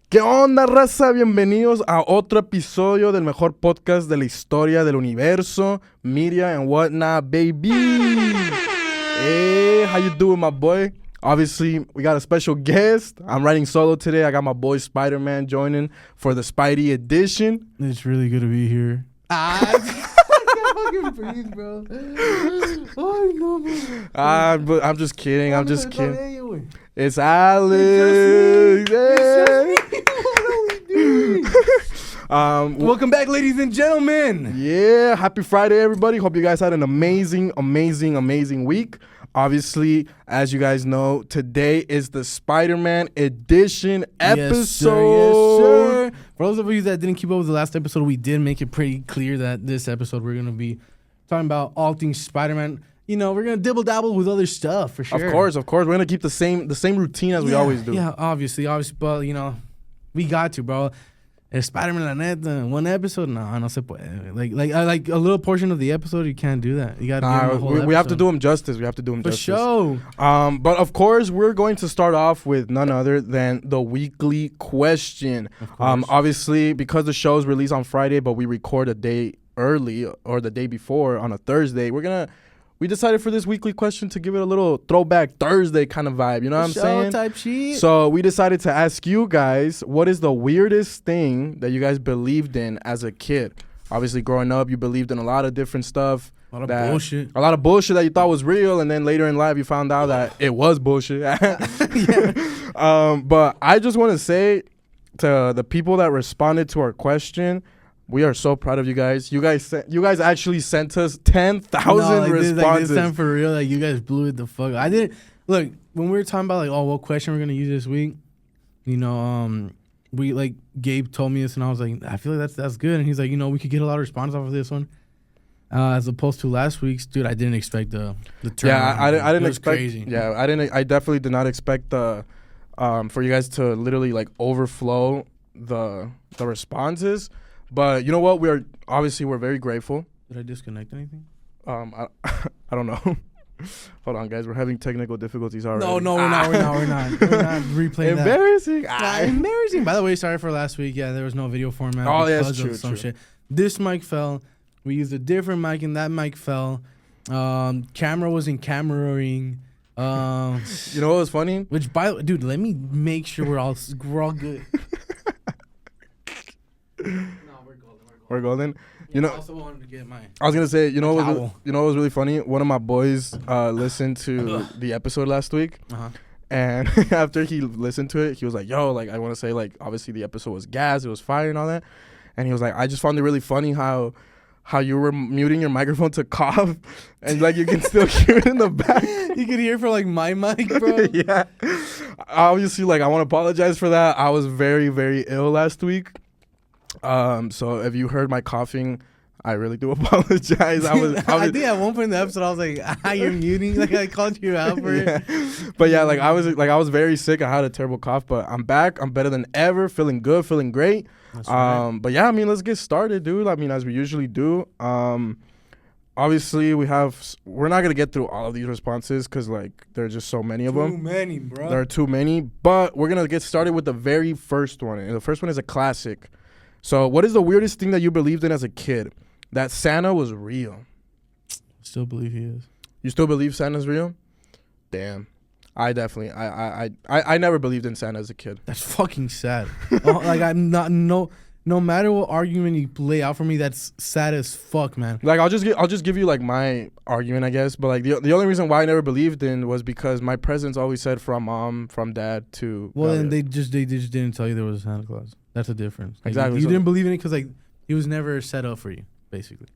¿Qué onda, raza? Bienvenidos a otro episodio del mejor podcast de la historia del universo, media and whatnot, baby. Hey, how you doing, my boy? Obviously, we got a special guest. I'm riding solo today. I got my boy Spiderman joining for the Spidey edition. It's really good to be here. I can't fucking breathe, bro. Oh, no, man. But I'm just kidding. I'm just kidding. Anyway. It's Alex. Welcome back, ladies and gentlemen. Yeah, happy Friday, everybody. Hope you guys had an amazing week. Obviously, as you guys know, today is the Spider-Man edition episode. Yes, sir. For those of you that didn't keep up with the last episode, we did make it pretty clear that this episode we're going to be talking about all things Spider-Man. You know, we're going to dibble-dabble with other stuff, for sure. Of course. We're going to keep the same routine as we always do. Yeah, obviously. But, you know, we got to, bro. Spider-Man, la neta, one episode? No se puede. Like a little portion of the episode, you can't do that. You got to give them a whole we have to do them justice. For sure. But, of course, we're going to start off with none other than the weekly question. Obviously, because the show's released on Friday, but we record a day early or the day before on a Thursday, we decided for this weekly question to give it a little throwback Thursday kind of vibe. You know what I'm saying? Type shit. So we decided to ask you guys, what is the weirdest thing that you guys believed in as a kid? Obviously, growing up, you believed in a lot of different stuff. A lot of bullshit. A lot of bullshit that you thought was real, and then later in life, you found out that it was bullshit. But I just want to say to the people that responded to our question, we are so proud of you guys. You guys actually sent us 10,000 responses. This time for real, like you guys blew it the fuck up. I didn't look when we were talking about what question we're gonna use this week. You know, we Gabe told me this, and I was like, I feel like that's good. And he's like, you know, we could get a lot of response off of this one, as opposed to last week's. Dude, I didn't expect the turn. Yeah, I didn't expect. Crazy. Yeah, I definitely did not expect for you guys to literally overflow the responses. But you know what? We're very grateful. Did I disconnect anything? I don't know. Hold on, guys. We're having technical difficulties already. No, we're not. We're not replaying Embarrassing. that. Embarrassing. By the way, sorry for last week. Yeah, there was no video format. Oh, yeah, that's true. Shit. This mic fell. We used a different mic, and that mic fell. Camera wasn't cameraing. You know what was funny? Dude, let me make sure we're all good. We're golden. Yeah, you know, I also wanted to get I was gonna say, you know what was really funny? One of my boys listened to the episode last week, and after he listened to it, he was like, "Yo, I want to say, obviously the episode was gas, it was fire and all that," and he was like, "I just found it really funny how you were muting your microphone to cough, and you can still hear it in the back. You could hear for my mic, bro." Yeah. Obviously, I want to apologize for that. I was very, very ill last week. So if you heard my coughing, I really do apologize. I think at one point in the episode I was like, "You're muting." I called you out for it. But yeah, I was very sick. I had a terrible cough, but I'm back. I'm better than ever. Feeling good. Feeling great. That's right. But yeah, let's get started, dude. As we usually do. Obviously we're not gonna get through all of these responses because there are just so many of them. Too many, bro. There are too many. But we're gonna get started with the very first one, and the first one is a classic. So, what is the weirdest thing that you believed in as a kid? That Santa was real. Still believe he is. You still believe Santa's real? Damn. I definitely. I never believed in Santa as a kid. That's fucking sad. I'm not no matter what argument you lay out for me, that's sad as fuck, man. I'll just give you my argument, I guess. But the only reason why I never believed in was because my presents always said from mom, from dad to. Well, and they just didn't tell you there was a Santa Claus. That's the difference. Exactly. You didn't believe in it because he was never set up for you, basically.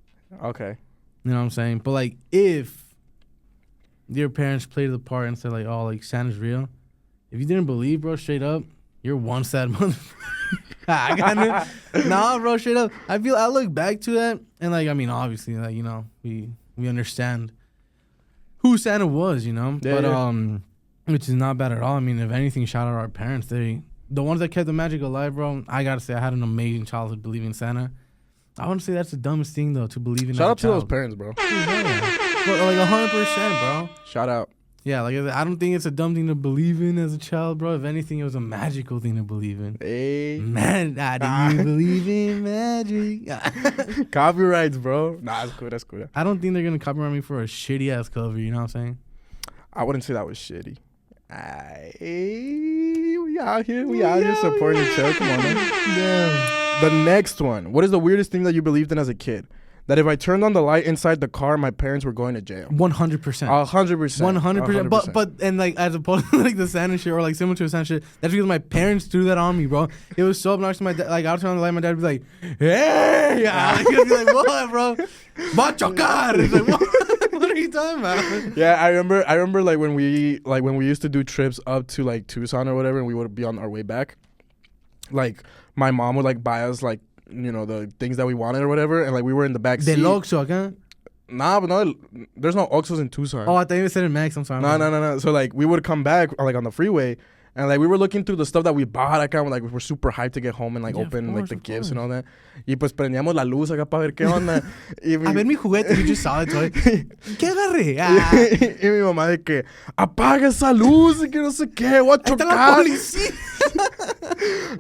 Okay. You know what I'm saying? But if your parents played the part and said Santa's real, if you didn't believe, bro, straight up, you're one sad motherfucker. Nah, bro, straight up. I look back to that and obviously we understand who Santa was, Yeah, but which is not bad at all. If anything, shout out our parents. The ones that kept the magic alive, bro. I gotta say, I had an amazing childhood believing in Santa. I want to say that's the dumbest thing though, to believe in. Shout out to those parents, bro. Like 100%, bro. Shout out. Yeah, like I don't think it's a dumb thing to believe in as a child, bro. If anything, it was a magical thing to believe in. Hey. Man, do you believe in magic? Copyrights, bro. Nah, that's cool. I don't think they're gonna copyright me for a shitty ass cover. You know what I'm saying? I wouldn't say that was shitty. We out here supporting each other. Come on, man. Yeah. The next one. What is the weirdest thing that you believed in as a kid? That if I turned on the light inside the car, my parents were going to jail. 100%. 100%. 100%. But and like as opposed to like the Santa shit or like similar to a Santa shit, that's because my parents threw that on me, bro. It was so obnoxious. My dad, like I would turn on the light, my dad would be like, "Hey," like, he'd be like, "What, bro? Va a chocar." It's like, what are you talking about? Yeah, I remember like when we used to do trips up to like Tucson or whatever, and we would be on our way back. Like my mom would like buy us like, you know, the things that we wanted or whatever, and like we were in the back seat. Del Oxxo, acá? Nah, but no, there's no Oxxos in Tucson. Oh, I thought you said in Max. I'm sorry. No. So like we would come back like on the freeway, and like we were looking through the stuff that we bought acá, like we were super hyped to get home and like open like the gifts and all that. Y pues prendíamos la luz acá para ver qué onda. A ver mi juguete, you just saw it toy. ¿Qué agarré? Y mi mamá de que apaga esa luz y que no sé qué, voy a chocar. La policía.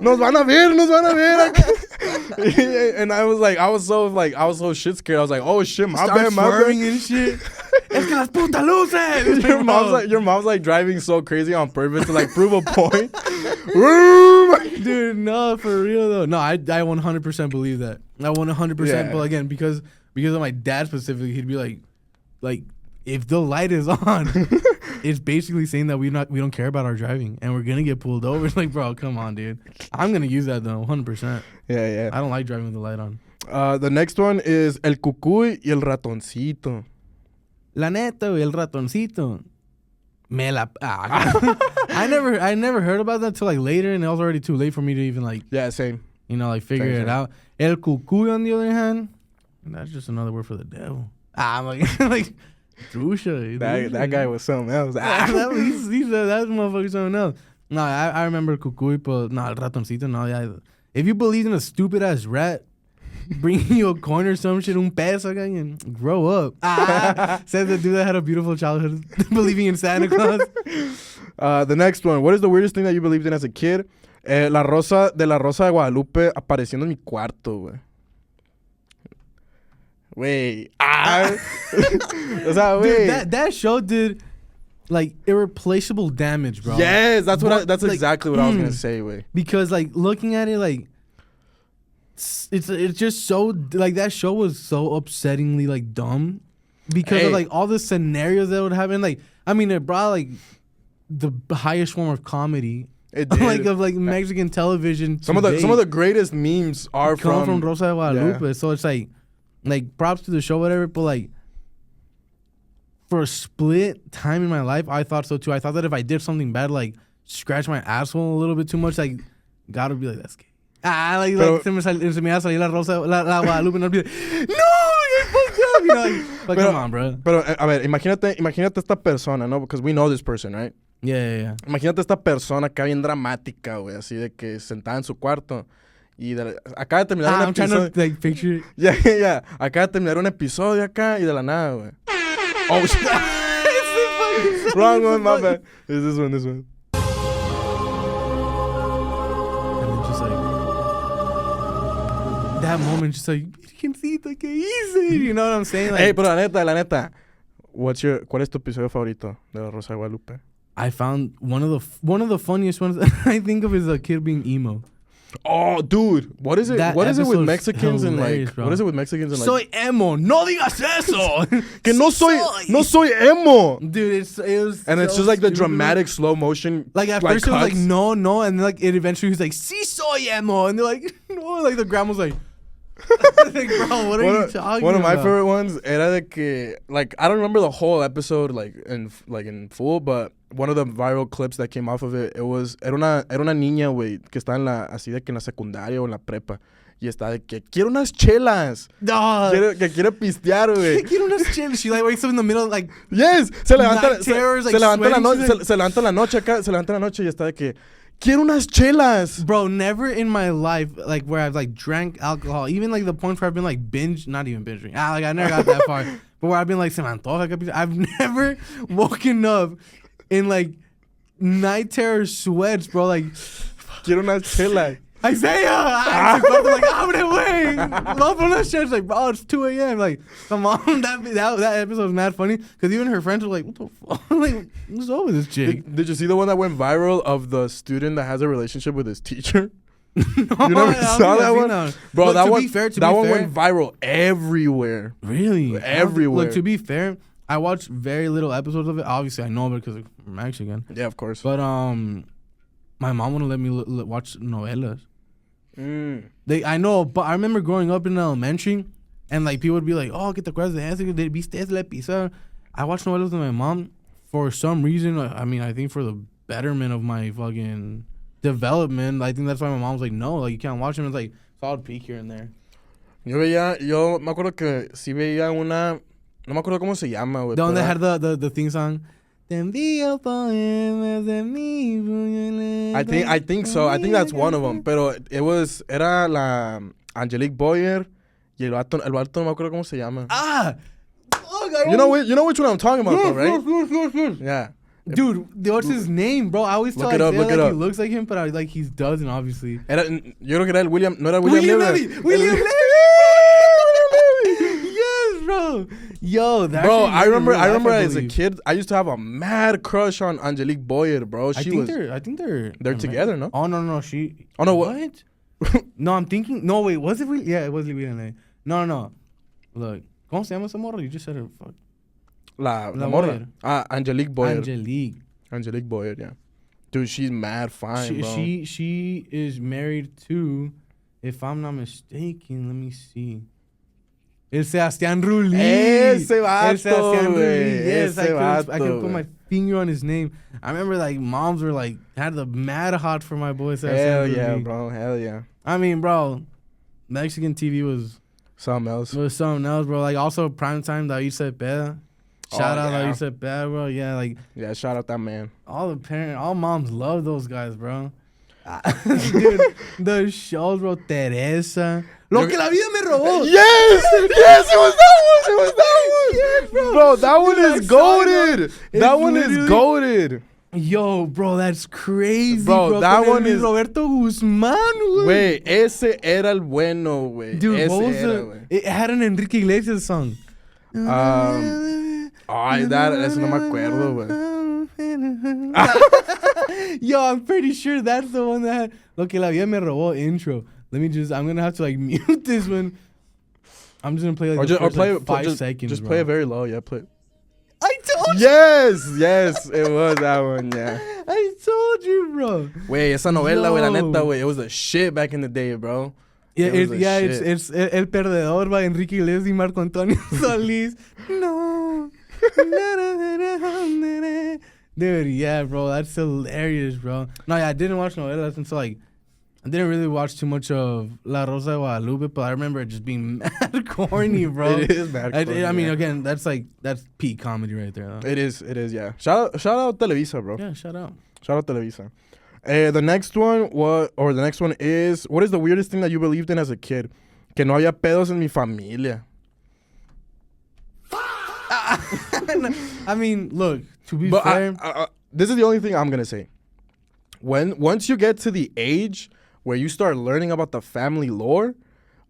Nos van a ver and I was so shit scared. I was like, oh shit, my bad. And shit. Es que las putas luces. Your mom's like driving so crazy on purpose to like prove a point. Dude, no, for real though. No, I 100% believe that. I 100%. Yeah. But again, because of my dad specifically, he'd be like if the light is on, it's basically saying that we don't care about our driving and we're gonna get pulled over. It's like, bro, come on, dude. I'm gonna use that though, 100%. Yeah. I don't like driving with the light on. The next one is el cucuy y el ratoncito. La neta, el ratoncito. I never heard about that till like later, and it was already too late for me to even like. Yeah, same. You know, like figure it out. El cucuy, on the other hand, that's just another word for the devil. I'm like Trusha. That guy was something else. That motherfucker something else. No, I remember cucuy, but no, el ratoncito, no. Yeah, if you believe in a stupid ass rat bringing you a coin or some shit, un peso, and grow up. Says the dude that had a beautiful childhood believing in Santa Claus. The next one. What is the weirdest thing that you believed in as a kid? La Rosa de Guadalupe apareciendo en mi cuarto, güey. Wait. O sea, wait. Dude, that show did like irreplaceable damage, bro. Yes, that's like, exactly what I was gonna say, wait. Because like looking at it, like it's just so like that show was so upsettingly like dumb because of like all the scenarios that would happen. Like I mean, it brought like the highest form of comedy. It did. Like of like Mexican television. Some of the greatest memes are from Rosa de Guadalupe. Yeah. So it's like props to the show, whatever. But like for a split time in my life, I thought so too. I thought that if I did something bad, like scratch my asshole a little bit too much, like God would be like, that's gay. Se me iba a salir la Rosa, la Guadalupe, and I'd be like, no, you're fucked up, you know, like come on, bro. Pero, a ver, imagínate esta persona, ¿no? Because we know this person, right? Yeah. Imagínate esta persona acá bien dramática, güey, así de que sentada en su cuarto y acaba de terminar un episodio. I'm trying to, like, picture it. Yeah. Acaba de terminar un episodio acá y de la nada, güey. Oh, shit. Wrong one, my bad. It's this one. That moment, just like, you can see it like easy. You know what I'm saying? Like, hey, pero la neta, ¿cuál es tu episodio favorito de La Rosa de Guadalupe? I found one of the funniest ones I think of is a kid being emo. Oh, dude, what is it? What is it with Mexicans and like? Bro. What is it with Mexicans and like? Soy emo. No digas eso. Que no soy emo. Dude, it was. And so it's just like the dramatic slow motion. Like at first it was like no, and then like it eventually was like sí soy emo, and they're like no, like the grandma's like. Like, bro, what are you talking about? One of my favorite ones era de que, like, I don't remember the whole episode like in full, but one of the viral clips that came off of it, era una niña, güey, que está así de que en la secundaria o en la prepa. Y está de que quiero unas chelas. No. Que quiere pistear, güey. Quiero unas chelas. She like wakes up in the middle like. Yes. Se levanta terrors, se levanta la noche acá. Se levanta la noche y está de que Quiero unas chelas. Bro, never in my life, like, where I've, like, drank alcohol. Even, like, the points where I've been, like, not even binging. Like, I never got that far. But where I've been, like, se me antoja. I've never woken up in, like, night terror sweats, bro. Like, Quiero unas chelas. Isaiah! I'm like, abre, güey. Love on that shit. Like, bro, it's 2 a.m. Like, come on. That episode was mad funny. Because even her friends were like, what the fuck? Like, what's up with this chick? Did you see the one that went viral of the student that has a relationship with his teacher? No, you never saw that one? Bro, but that to one, be fair, that one went viral everywhere. Really? Everywhere. Look, to be fair, I watched very little episodes of it. Obviously, I know it because I'm Mexican. Yeah, of course. But my mom wouldn't let me watch novelas. I know, but I remember growing up in elementary, and like people would be like, "Oh, ¿qué te acuerdas de eso? ¿Viste el episodio?" I watched novelas with my mom for some reason. I mean, I think for the betterment of my fucking development. I think that's why my mom was like, "No, like you can't watch them." It's like solid peek here and there. Yo me acuerdo que sí veía una, no me acuerdo cómo se llama, güey. Donde had the theme song. Te envío poemas de mi I think so. I think that's one of them. Pero era la Angelique Boyer y el vato no me acuerdo cómo se llama. You know which one I'm talking about, though, right? Yes. Yeah. Dude, what's his name, bro? I always tell Isaiah like he looks like him, but like he doesn't, obviously. Yo creo que era el William, no era William Levy. William Levy. Yes, bro. Yo, that. Bro, I remember as a kid, I used to have a mad crush on Angelique Boyer, bro. I think they're together, no? Oh no, Oh no, what? No, I'm thinking. No, wait, was it? Yeah, it was William Levy. No. Look, ¿cómo se llama esa morra? You just said her. Fuck. La morra. Angelique Boyer. Angelique Boyer, yeah. Dude, she's mad fine, bro. She is married to, if I'm not mistaken, let me see. El Sebastián Rulli. Ese vato, El Sebastián Rulli. Yes, I could put my finger on his name. I remember like moms were like had the mad hot for my boy Sebastián Hell Rulli. yeah, bro. Hell yeah. I mean, bro, Mexican TV was something else. Bro. Like also primetime that you said better. Shout out that you said bad, bro. Yeah, like shout out that man. All moms love those guys, bro. Dude, the shows, bro. Teresa. Lo que la vida me robó. Yes, it was that one. Bro, that one is goated. That one is goated. Yo, bro, that's crazy, bro. That one is Roberto Guzmán, güey. Wait, ese era el bueno, güey. Dude, what was it had an Enrique Iglesias song. Eso no me acuerdo, güey. Yo, I'm pretty sure that's the one that had Lo que la vida me robó intro. I'm gonna have to like mute this one. I'm just gonna play like the first 5 seconds. Just play it very low, yeah, play it. I told you. Yes, it was that one, yeah. I told you, bro. Wait, esa novela, güey, la neta, güey, it was the shit back in the day, bro. Yeah, it's El Perdedor by Enrique Iglesias y Marco Antonio Solís. No. Dude, yeah, bro, that's hilarious, bro. No, yeah, I didn't watch novelas until like I didn't really watch too much of La Rosa de Guadalupe, but I remember it just being mad corny, bro. It is mad corny. I mean, again, that's peak comedy right there, though. It is, yeah. Shout out Televisa, bro. Yeah, shout out Televisa. The next one is, what is the weirdest thing that you believed in as a kid? Que no había pedos en mi familia. I mean, look, to be fair, this is the only thing I'm gonna say. Once you get to the age where you start learning about the family lore,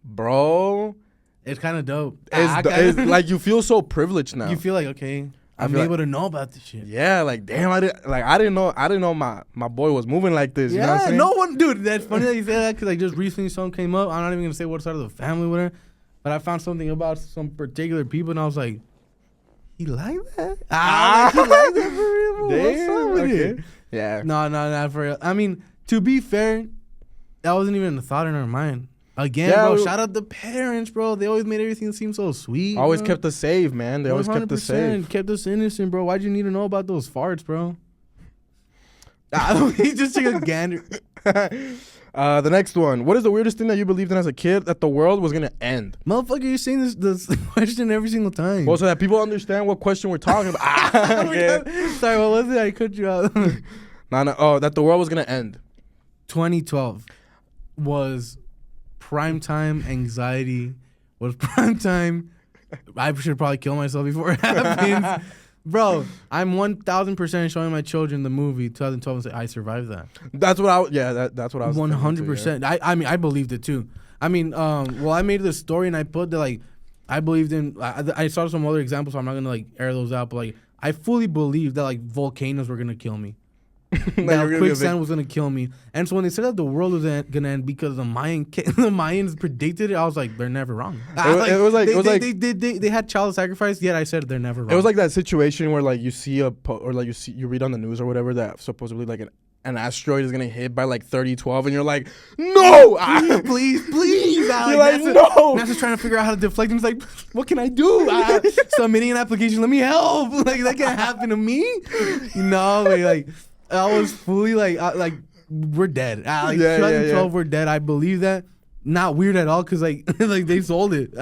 bro, it's kind of dope. It's like you feel so privileged now. You feel like, okay, I'm able to know about this shit. Yeah, like damn, I didn't know my boy was moving like this. Yeah, you know what I'm saying? No one, dude. That's funny that you say that because like just recently something came up. I'm not even gonna say what side of the family were, but I found something about some particular people, and I was like, he like that? He like that for real? What's up with it? Yeah. No, not for real. I mean, to be fair, that wasn't even a thought in our mind. Again, bro, shout out the parents, bro. They always made everything seem so sweet. Always kept us safe, man. They always kept us safe. Kept us innocent, bro. Why'd you need to know about those farts, bro? He just took a gander. The next one. What is the weirdest thing that you believed in as a kid that the world was gonna end? Motherfucker, you're saying this question every single time. Well, so that people understand what question we're talking about. Okay. Sorry, what was it? I cut you out. No. Oh, that the world was gonna end. 2012 was primetime anxiety. Was primetime. I should probably kill myself before it happens. Bro, I'm 1,000% showing my children the movie 2012 and say, I survived that. That's what that's what I was 100%. Yeah. I mean, I believed it too. I mean, well, I made the story and I put that, like, I believed in, I saw some other examples, so I'm not going to, like, air those out, but, like, I fully believed that, like, volcanoes were going to kill me. That quicksand was going to kill me. And so when they said that the world was going to end because the Mayans predicted it, I was like, they're never wrong. They had child sacrifice, yet I said they're never wrong. It was like that situation where, like, you see you read on the news or whatever that supposedly, like, an asteroid is going to hit by, like, 3012, and you're like, no! Please. You're like, no! NASA's trying to figure out how to deflect, and it's like, what can I do? Submitting an application, let me help. Like, that can't happen to me. Like, I was fully like we're dead. 2012, we're dead. I believe that. Not weird at all, cause like they sold it.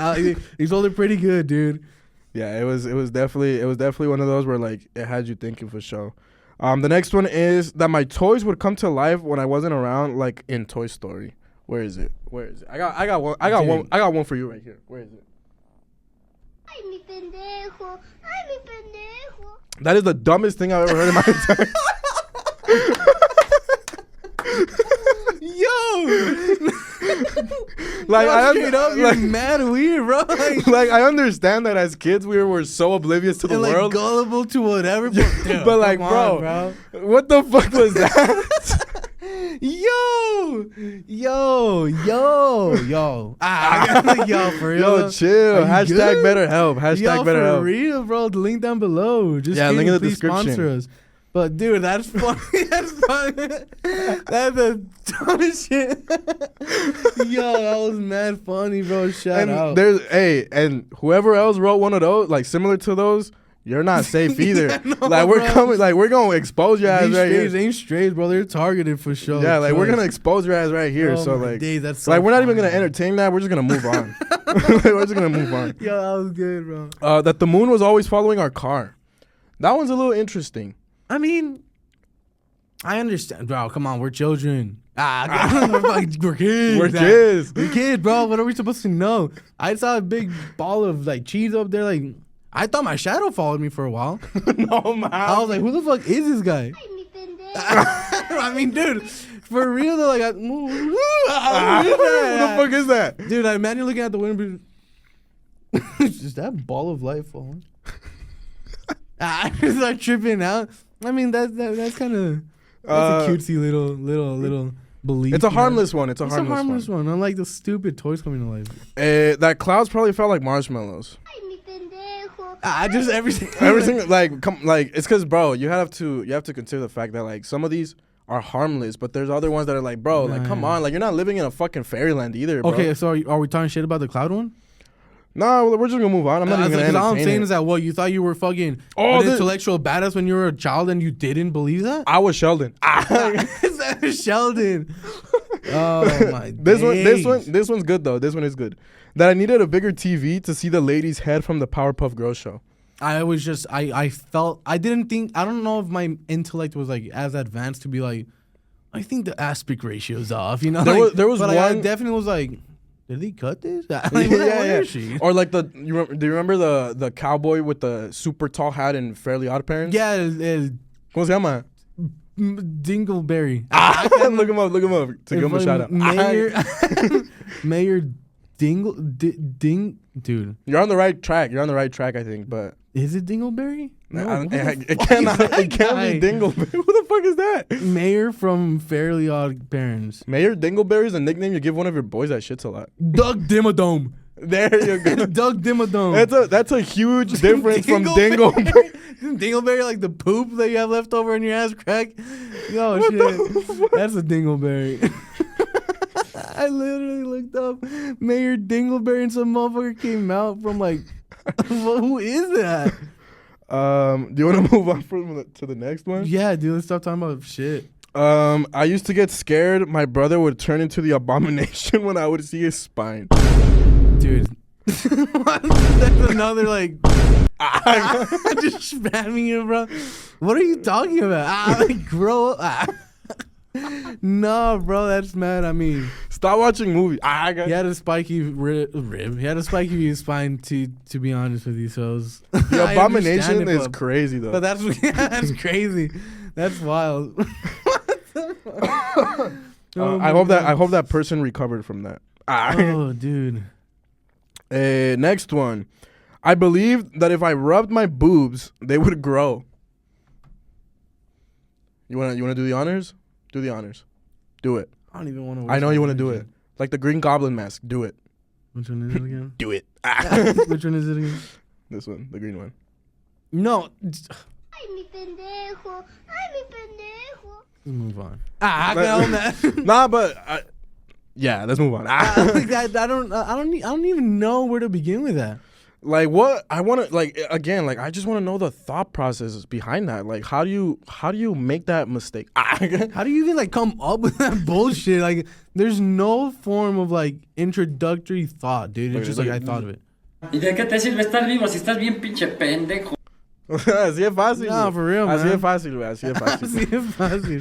They sold it pretty good, dude. Yeah, it was definitely one of those where, like, it had you thinking for sure. The next one is that my toys would come to life when I wasn't around, like in Toy Story. Where is it? I got one for you right here. Where is it? That is the dumbest thing I've ever heard in my entire. You're mad weird, bro. Like, I understand that as kids we were so oblivious to the world, gullible to whatever. But like, bro, what the fuck was that? Yo. Yo, for real. Yo, chill. Hashtag better help. Hashtag better help. For real, bro. Link down below. Just link in the description. Sponsor us. But dude, that's funny. That's the dumbest shit. Yo, that was mad funny, bro. Shout out. And whoever else wrote one of those, like similar to those, you're not safe either. We're gonna expose your ass right here. Ain't strays, bro. They're targeted for sure. Yeah, like, we're gonna expose your ass right here. So like, that's so like, we're not even gonna entertain that. We're just gonna move on. We're just gonna move on. Yo, that was good, bro. That the moon was always following our car. That one's a little interesting. I mean, I understand, bro. Come on, we're children. We're kids. We're kids, bro. What are we supposed to know? I saw a big ball of like cheese up there. Like, I thought my shadow followed me for a while. No, man. I was like, who the fuck is this guy? I mean, dude, for real though. Like, who the fuck is that, dude? I imagine looking at the window. Is that ball of light falling? I just start tripping out. I mean, that's kind of a cutesy little belief. It's a harmless one. It's a harmless one. Unlike the stupid toys coming to life. That clouds probably felt like marshmallows. Just everything. It's because, bro, you have to consider the fact that, like, some of these are harmless, but there's other ones that are like, bro, like, come on, like, you're not living in a fucking fairyland either, bro. Okay, so are we talking shit about the cloud one? No, we're just gonna move on. I'm not even gonna entertain all I'm saying it. is that, what, you thought you were fucking an intellectual badass when you were a child and you didn't believe that? I was Sheldon. Sheldon. Oh my. This one's good though. This one is good. That I needed a bigger TV to see the lady's head from the Powerpuff Girls show. I was just I don't know if my intellect was like as advanced to be like, I think the aspect ratio is off. You know, there was one. I definitely was like, did he cut this? Like, where is she? Or like do you remember the cowboy with the super tall hat in Fairly Odd Parents? Yeah, ¿Cómo se llama? Dingleberry. Look him up to give him a shout out. Mayor dude. You're on the right track. I think, but is it Dingleberry? No, it can't be Dingleberry. Who the fuck is that? Mayor from Fairly Odd Parents. Mayor Dingleberry is a nickname you give one of your boys that shits a lot. Doug Dimmadome. There you go. Doug Dimmadome. That's a huge difference from Dingleberry. Isn't Dingleberry like the poop that you have left over in your ass crack? Yo, shit. That's a Dingleberry. I literally looked up Mayor Dingleberry and some motherfucker came out from like, who is that? Do you want to move on to the next one? Yeah, dude, let's stop talking about shit. I used to get scared my brother would turn into the Abomination when I would see his spine. Dude. That's another like just spamming you, bro. What are you talking about? Like, grow up. No, bro, that's mad. I mean, stop watching movies. He had a spiky rib. He had a spiky spine. To be honest with you, so the abomination is crazy though. But that's crazy. That's wild. I hope that person recovered from that. Oh, dude. Next one. I believed that if I rubbed my boobs, they would grow. You wanna do the honors? Do the honors. Do it. I don't even want to. I know you want to do it. Like the Green Goblin mask. Do it. Which one is it again? Do it. Which one is it again? This one, the green one. No. Ay, mi pendejo. Ay, mi pendejo. Let's move on. I can own that. Nah, but yeah, let's move on. I don't even know where to begin with that. Like what I want to I just want to know the thought process behind that. Like how do you make that mistake? How do you even like come up with that bullshit? Like there's no form of like introductory thought, dude. It's just like I thought of it. ¿Y de qué te sirve estar vivo si estás bien pinche pendejo? Así es fácil. No, for real, man. Así es fácil, güey. Así es fácil.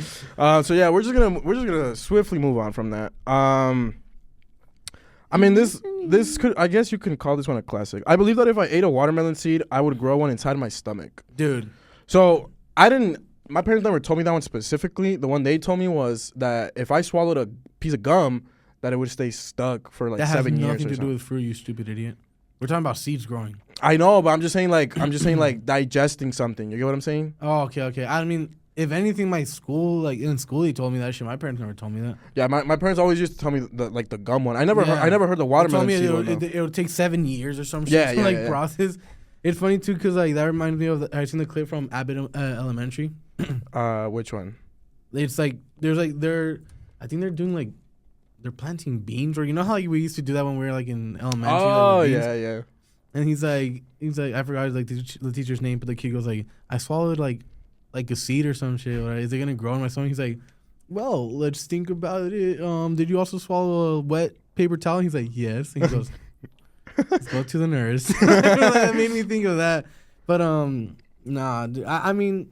So yeah, we're just gonna swiftly move on from that. I mean, this could, I guess you can call this one a classic. I believe that if I ate a watermelon seed, I would grow one inside my stomach. Dude. So my parents never told me that one specifically. The one they told me was that if I swallowed a piece of gum, that it would stay stuck for like 7 years. That has nothing to do with fruit, you stupid idiot. We're talking about seeds growing. I know, but I'm just saying like digesting something. You get what I'm saying? Oh, okay. I mean, if anything, in school they told me that shit. My parents never told me that. Yeah, my parents always used to tell me the gum one. I never heard the watermelon seed one. It would take 7 years or some shit to process. It's funny too because like that reminds me of I seen the clip from Abbott Elementary. Which one? It's like I think they're doing like they're planting beans, or you know how like, we used to do that when we were like in elementary. Oh like, yeah. And he's like I forgot like the teacher's name, but the kid goes like, I swallowed like a seed or some shit. Right? Is it gonna grow in my stomach? He's like, well, let's think about it. Did you also swallow a wet paper towel? He's like, yes. And he goes, let's go to the nurse. That made me think of that. But nah, dude, I mean,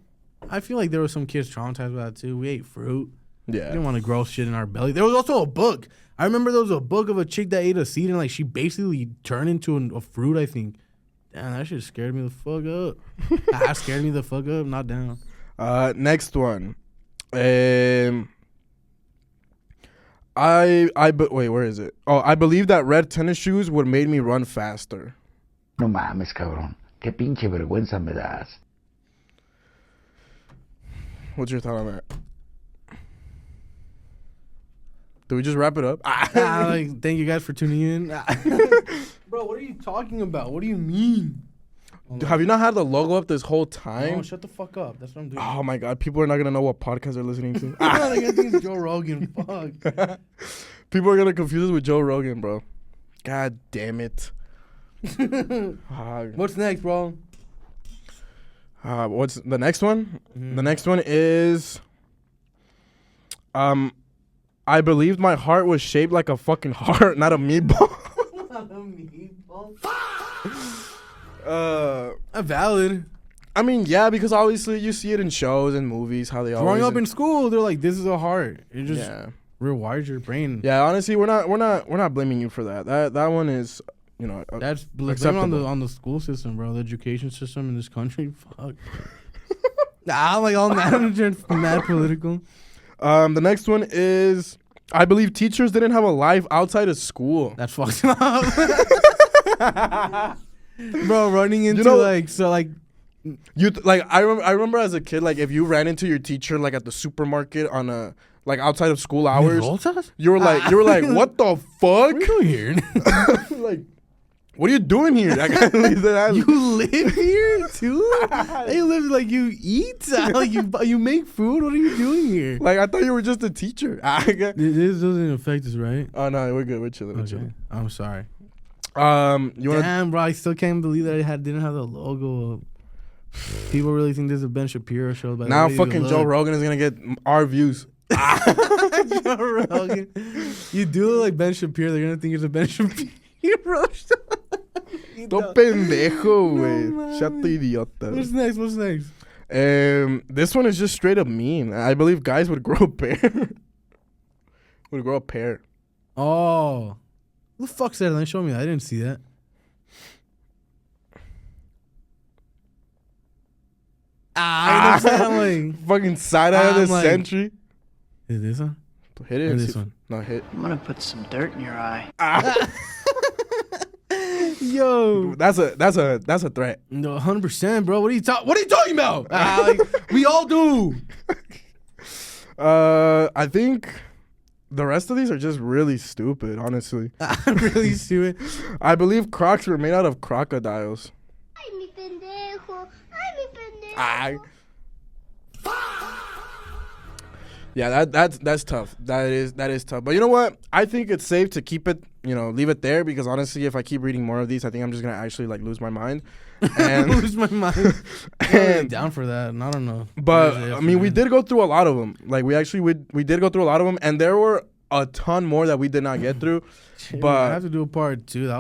I feel like there were some kids traumatized by that too. We ate fruit. Yeah. We didn't want to grow shit in our belly. There was also a book. I remember there was a book of a chick that ate a seed and like she basically turned into a fruit, I think. Damn, that shit scared me the fuck up. That scared me the fuck up. Not down. Next one. Wait, where is it? Oh, I believe that red tennis shoes would made me run faster. No mames, cabrón. Qué pinche vergüenza me das. What's your thought on that? Do we just wrap it up? Thank you guys for tuning in. Bro, what are you talking about? What do you mean? Have you not had the logo up this whole time? No, shut the fuck up. That's what I'm doing. Oh my god, people are not gonna know what podcast they're listening to. They're gonna think it's Joe Rogan. Fuck. People are gonna confuse us with Joe Rogan, bro. God damn it. What's next, bro? What's the next one? The next one is I believed my heart was shaped like a fucking heart, not a meatball. Not a meatball. Valid. I mean, yeah, because obviously you see it in shows and movies how they growing up in school, they're like, "This is a heart." It just rewires your brain. Yeah, honestly, we're not blaming you for that. That one is, you know, that's acceptable. on the school system, bro. The education system in this country. Fuck. I'm like all mad political. The next one is I believe teachers didn't have a life outside of school. That's fucked up. Bro, running into I remember as a kid, like if you ran into your teacher like at the supermarket on a like outside of school hours, you were like what the fuck? What are you doing here? Like, what are you doing here? You live here too? Hey, live like you eat? Like you make food? What are you doing here? Like I thought you were just a teacher. This doesn't affect us, right? Oh no, we're good. We're chilling. Okay. I'm sorry. Damn, bro, I still can't believe that it didn't have the logo. People really think this is a Ben Shapiro show. But now fucking Joe Rogan is gonna get our views. Joe Rogan. You do look like Ben Shapiro. They're gonna think it's a Ben Shapiro show. Tô pendejo, güey. Chato idiota. What's next? This one is just straight up mean. I believe guys would grow a pair. Would grow a pair. Oh. Who the fuck said that? Show me that. I didn't see that. I'm like, fucking side eye of the century. Is this one? Hit it. Or this one? No, hit. I'm gonna put some dirt in your eye. Yo, that's a threat. No, 100%, bro. What are you talking about? Like, we all do. I think the rest of these are just really stupid, honestly. Really stupid. I believe Crocs were made out of crocodiles. Ay, mi pendejo. Ay, mi pendejo. Yeah, that's tough. That is tough. But you know what? I think it's safe to keep it, leave it there, because honestly, if I keep reading more of these, I think I'm just gonna actually like lose my mind. And lose my mind. I'm really down for that, and I don't know. But I mean, we did go through a lot of them. Like we did go through a lot of them, and there were a ton more that we did not get through. But I have to do a part 2. They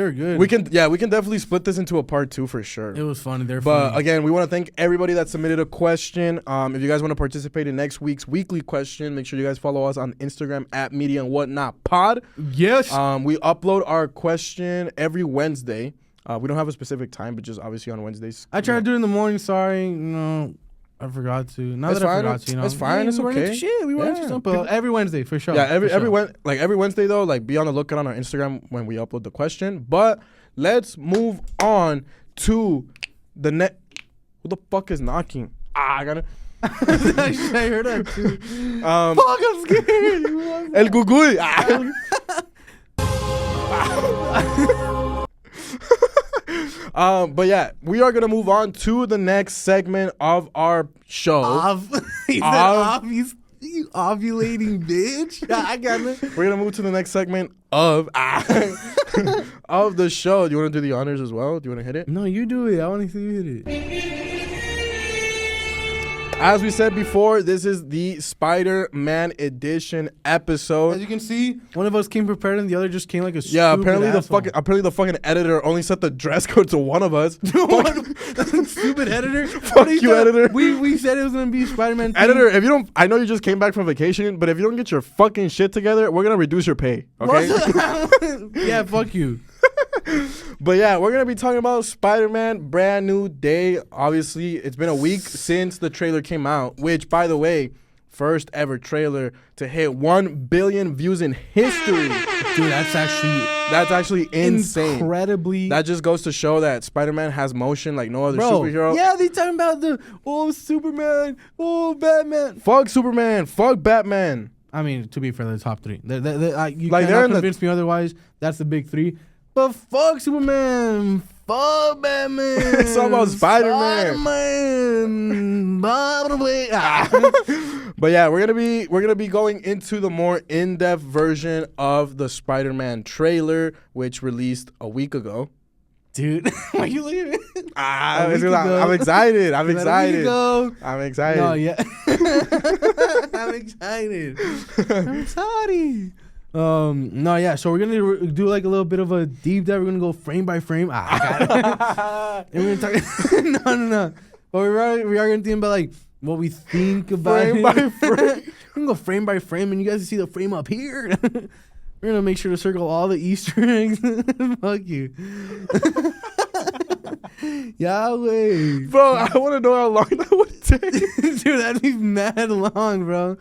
were good. We can definitely split this into a part 2 for sure. It was funny. But again, we want to thank everybody that submitted a question. If you guys want to participate in next week's weekly question, make sure you guys follow us on Instagram at Media and Whatnot Pod. Yes. We upload our question every Wednesday. We don't have a specific time, but just obviously on Wednesdays. I tried to do it in the morning. Sorry, I forgot to. Not it's that fine. I forgot to. It's fine. It's okay. We run into something. But every Wednesday for sure. Yeah, every Wednesday though. Like, be on the lookout on our Instagram when we upload the question. But let's move on to the net. Who the fuck is knocking? I gotta. I heard that too. Fuck, I'm scared. El Gugui. But yeah, we are gonna move on to the next segment of our show. He said he's you ovulating bitch. I got it. We're gonna move to the next segment of of the show. Do you want to do the honors as well? Do you want to hit it? No, you do it. I want to see you hit it. As we said before, this is the Spider-Man edition episode. As you can see, one of us came prepared and the other just came like a stupid apparently asshole. the fucking editor only set the dress code to one of us. Stupid editor. Fuck you, editor. We said it was gonna be Spider-Man. Editor, if you don't, I know you just came back from vacation, but if you don't get your fucking shit together, we're gonna reduce your pay. Okay? Yeah, fuck you. But yeah, we're gonna be talking about Spider-Man, brand new day. Obviously, it's been a week since the trailer came out, which, by the way, first ever trailer to hit 1 billion views in history. Dude, that's actually insane. Incredibly. That just goes to show that Spider-Man has motion like no other superhero. Yeah, they talking about Superman, Batman. Fuck Superman, fuck Batman. I mean, to be fair, they're the top 3. You like, cannot convince me otherwise. That's the big 3. But fuck Superman, fuck Batman. It's all about Spider-Man. But yeah, we're gonna be going into the more in-depth version of the Spider-Man trailer, which released a week ago. Dude, why are you leaving? I'm excited. I'm excited. No, yeah. I'm excited. I'm sorry. No, yeah. So we're gonna do like a little bit of a deep dive. We're gonna go frame by frame. I got it. And we're gonna talk. No. But we are gonna think about like what we think about frame by frame. We're gonna go frame by frame, and you guys see the frame up here. We're gonna make sure to circle all the Easter eggs. Fuck you. Yahweh. Bro, I want to know how long that would take. Dude, that'd be mad long, bro.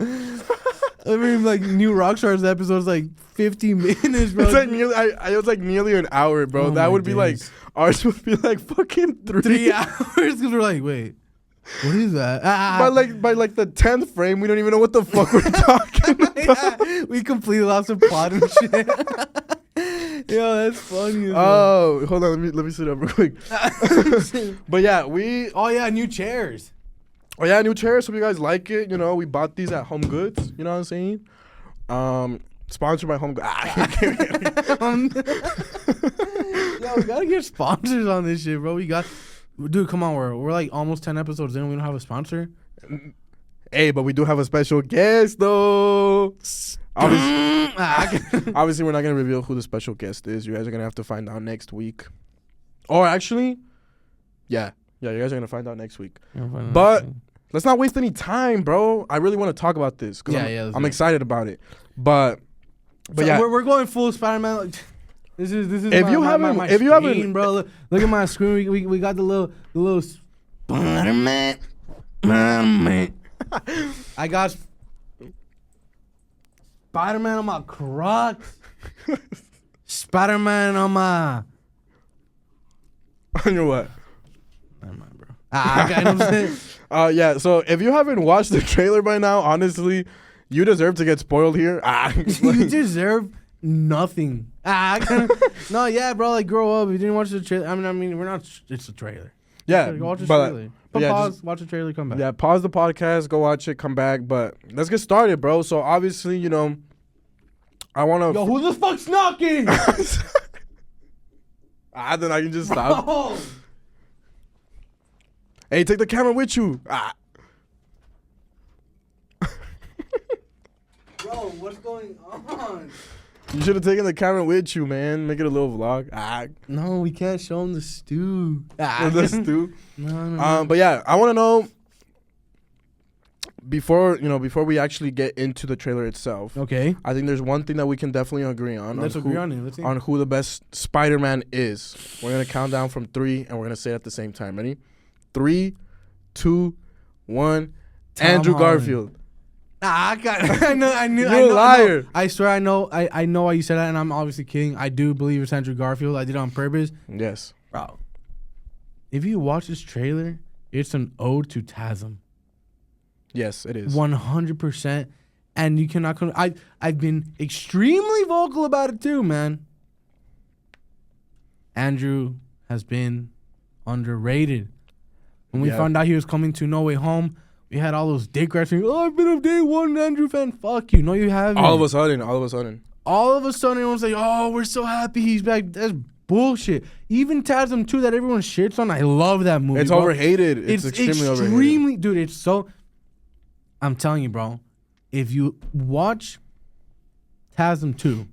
I mean, like, New Rockstars episode's like 50 minutes, bro. It's like nearly, it was like nearly an hour, bro. That would be like, ours would be like fucking 3 hours. Because we're like, wait, what is that? By like the 10th frame, we don't even know what the fuck we're talking about. We completely lost the plot and shit. Yo, that's funny. Oh, hold on. Let me sit up real quick. But yeah, Oh, yeah, new chairs. Oh, yeah, new chairs. Hope you guys like it. You know, we bought these at Home Goods. You know what I'm saying? Sponsored by Home Goods. Yo, we gotta get sponsors on this shit, bro. Dude, come on. We're like almost 10 episodes in. We don't have a sponsor. Hey, but we do have a special guest, though. Obviously, we're not going to reveal who the special guest is. You guys are going to have to find out next week. Or actually, yeah. Yeah, you guys are gonna find out next week. But But let's not waste any time, bro. I really want to talk about this because let's I'm do it. excited about it. But so yeah, we're going full Spider-Man. Like, this is If my, you my, haven't- my if you screen, haven't- bro, look at my screen. We got the little Spider-Man. Spider-Man. I got Spider-Man on my Crocs. Spider-Man on my. on your what? Never mind, bro. I know what I'm saying. Yeah. So if you haven't watched the trailer by now, honestly, you deserve to get spoiled here. You deserve nothing. No, yeah, bro. Like, grow up. If you didn't watch the trailer, I mean, we're not. It's a trailer. Yeah, Go watch the but trailer. But yeah, pause. just- Watch the trailer. Come back. yeah, pause the podcast, go watch it, come back. But let's get started, bro. So obviously, you know, I want to. Yo, who the fuck's knocking? Then I can just stop. Oh. Hey, take the camera with you. Bro, what's going on? You should have taken the camera with you, man. Make it a little vlog. No, we can't show him the stew. The stew. No. But yeah, I want to know before we actually get into the trailer itself. Okay. I think there's one thing that we can definitely agree on. Let's agree on it. Let's see. On who the best Spider-Man is. We're gonna count down from 3, and we're gonna say it at the same time. Ready? 3, 2, 1. Tom Andrew Holland. Garfield. I knew. You're a liar. I swear, I know why you said that, and I'm obviously kidding. I do believe it's Andrew Garfield. I did it on purpose, Yes. bro. If you watch this trailer, it's an ode to Tasm. Yes, it is. 100%. And you cannot come. I've been extremely vocal about it too, man. Andrew has been underrated. When we Yeah. found out he was coming to No Way Home, we had all those dick rats saying, "Oh, I've been a day one Andrew fan." Fuck you. No, you haven't. All of a sudden. All of a sudden, everyone's like, "Oh, we're so happy he's back." That's bullshit. Even Tasm 2 that everyone shits on, I love that movie. It's bro. overhated. It's extremely overhated. Dude, it's so. I'm telling you, bro. If you watch Tasm 2,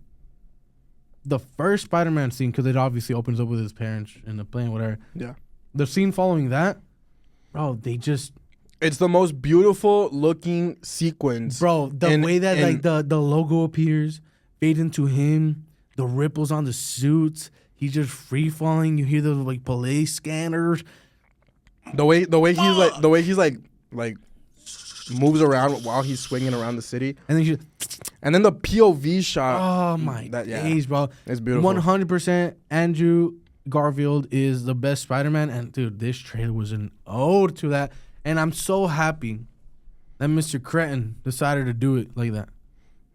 the first Spider-Man scene, because it obviously opens up with his parents in the plane, whatever. Yeah. The scene following that, bro, they just. It's the most beautiful looking sequence. Bro, the way that like the logo appears, fades into him, the ripples on the suits, he's just free falling. You hear the like police scanners. The way he's like moves around while he's swinging around the city, And then and then the POV shot. oh my yeah, days, bro. it's beautiful. 100% Andrew Garfield is the best Spider-Man. And dude, this trailer was an ode to that. And I'm so happy that Mr. Cretin decided to do it like that.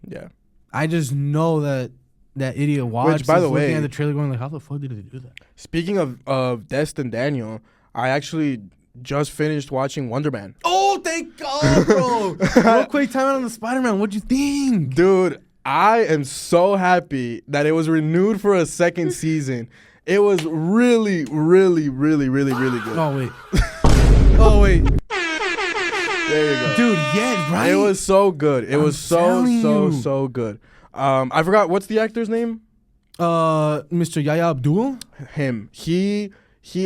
Yeah. I just know that idiot watched. by the way- looking at the trailer, going like, "How the fuck did they do that?" Speaking of Destin Daniel, I actually just finished watching Wonder Man. Oh, thank God, bro! Real quick, time out on the Spider-Man. What'd you think? Dude, I am so happy that it was renewed for a second season. It was really, really, really, really, really good. Oh wait. Oh wait, There you go. dude. Yeah, right. It was so good. It was so telling you. so good. I forgot what's the actor's name? Mr. Yahya Abdul. Him. He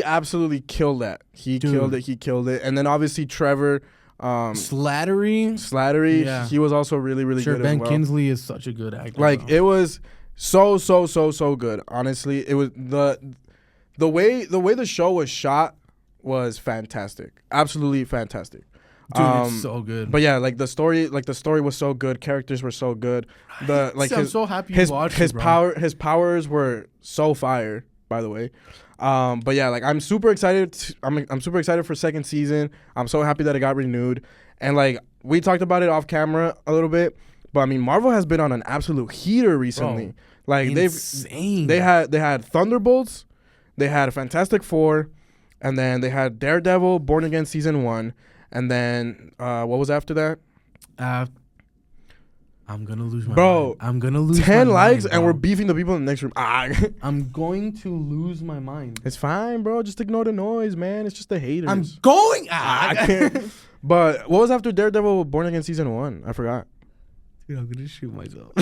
absolutely killed that. He Dude. killed it. And then obviously Trevor Slattery. Slattery, he was also really, really Sure, good Ben as well. Kingsley is such a good actor. Like bro. it was so good. Honestly, it was the way the show was shot was fantastic. Absolutely fantastic. dude, it's so good. But yeah, the story was so good. Characters were so good. I'm so happy you watched his it, bro. powers were so fire. By the way, but yeah, I'm super excited. I'm super excited for second season. I'm so happy that it got renewed. And we talked about it off camera a little bit, but I mean, Marvel has been on an absolute heater recently. Bro, They had Thunderbolts, they had Fantastic Four, and then they had Daredevil, Born Again season 1, and then what was after that? I'm gonna lose my Bro, mind. I'm gonna lose 10 my likes, mind, and bro. we're beefing the people in the next room. I'm going to lose my mind. It's fine, bro. Just ignore the noise, man. It's just the haters. I'm going. I can't. But what was after Daredevil, Born Again season 1? I forgot. Dude, I'm gonna shoot myself.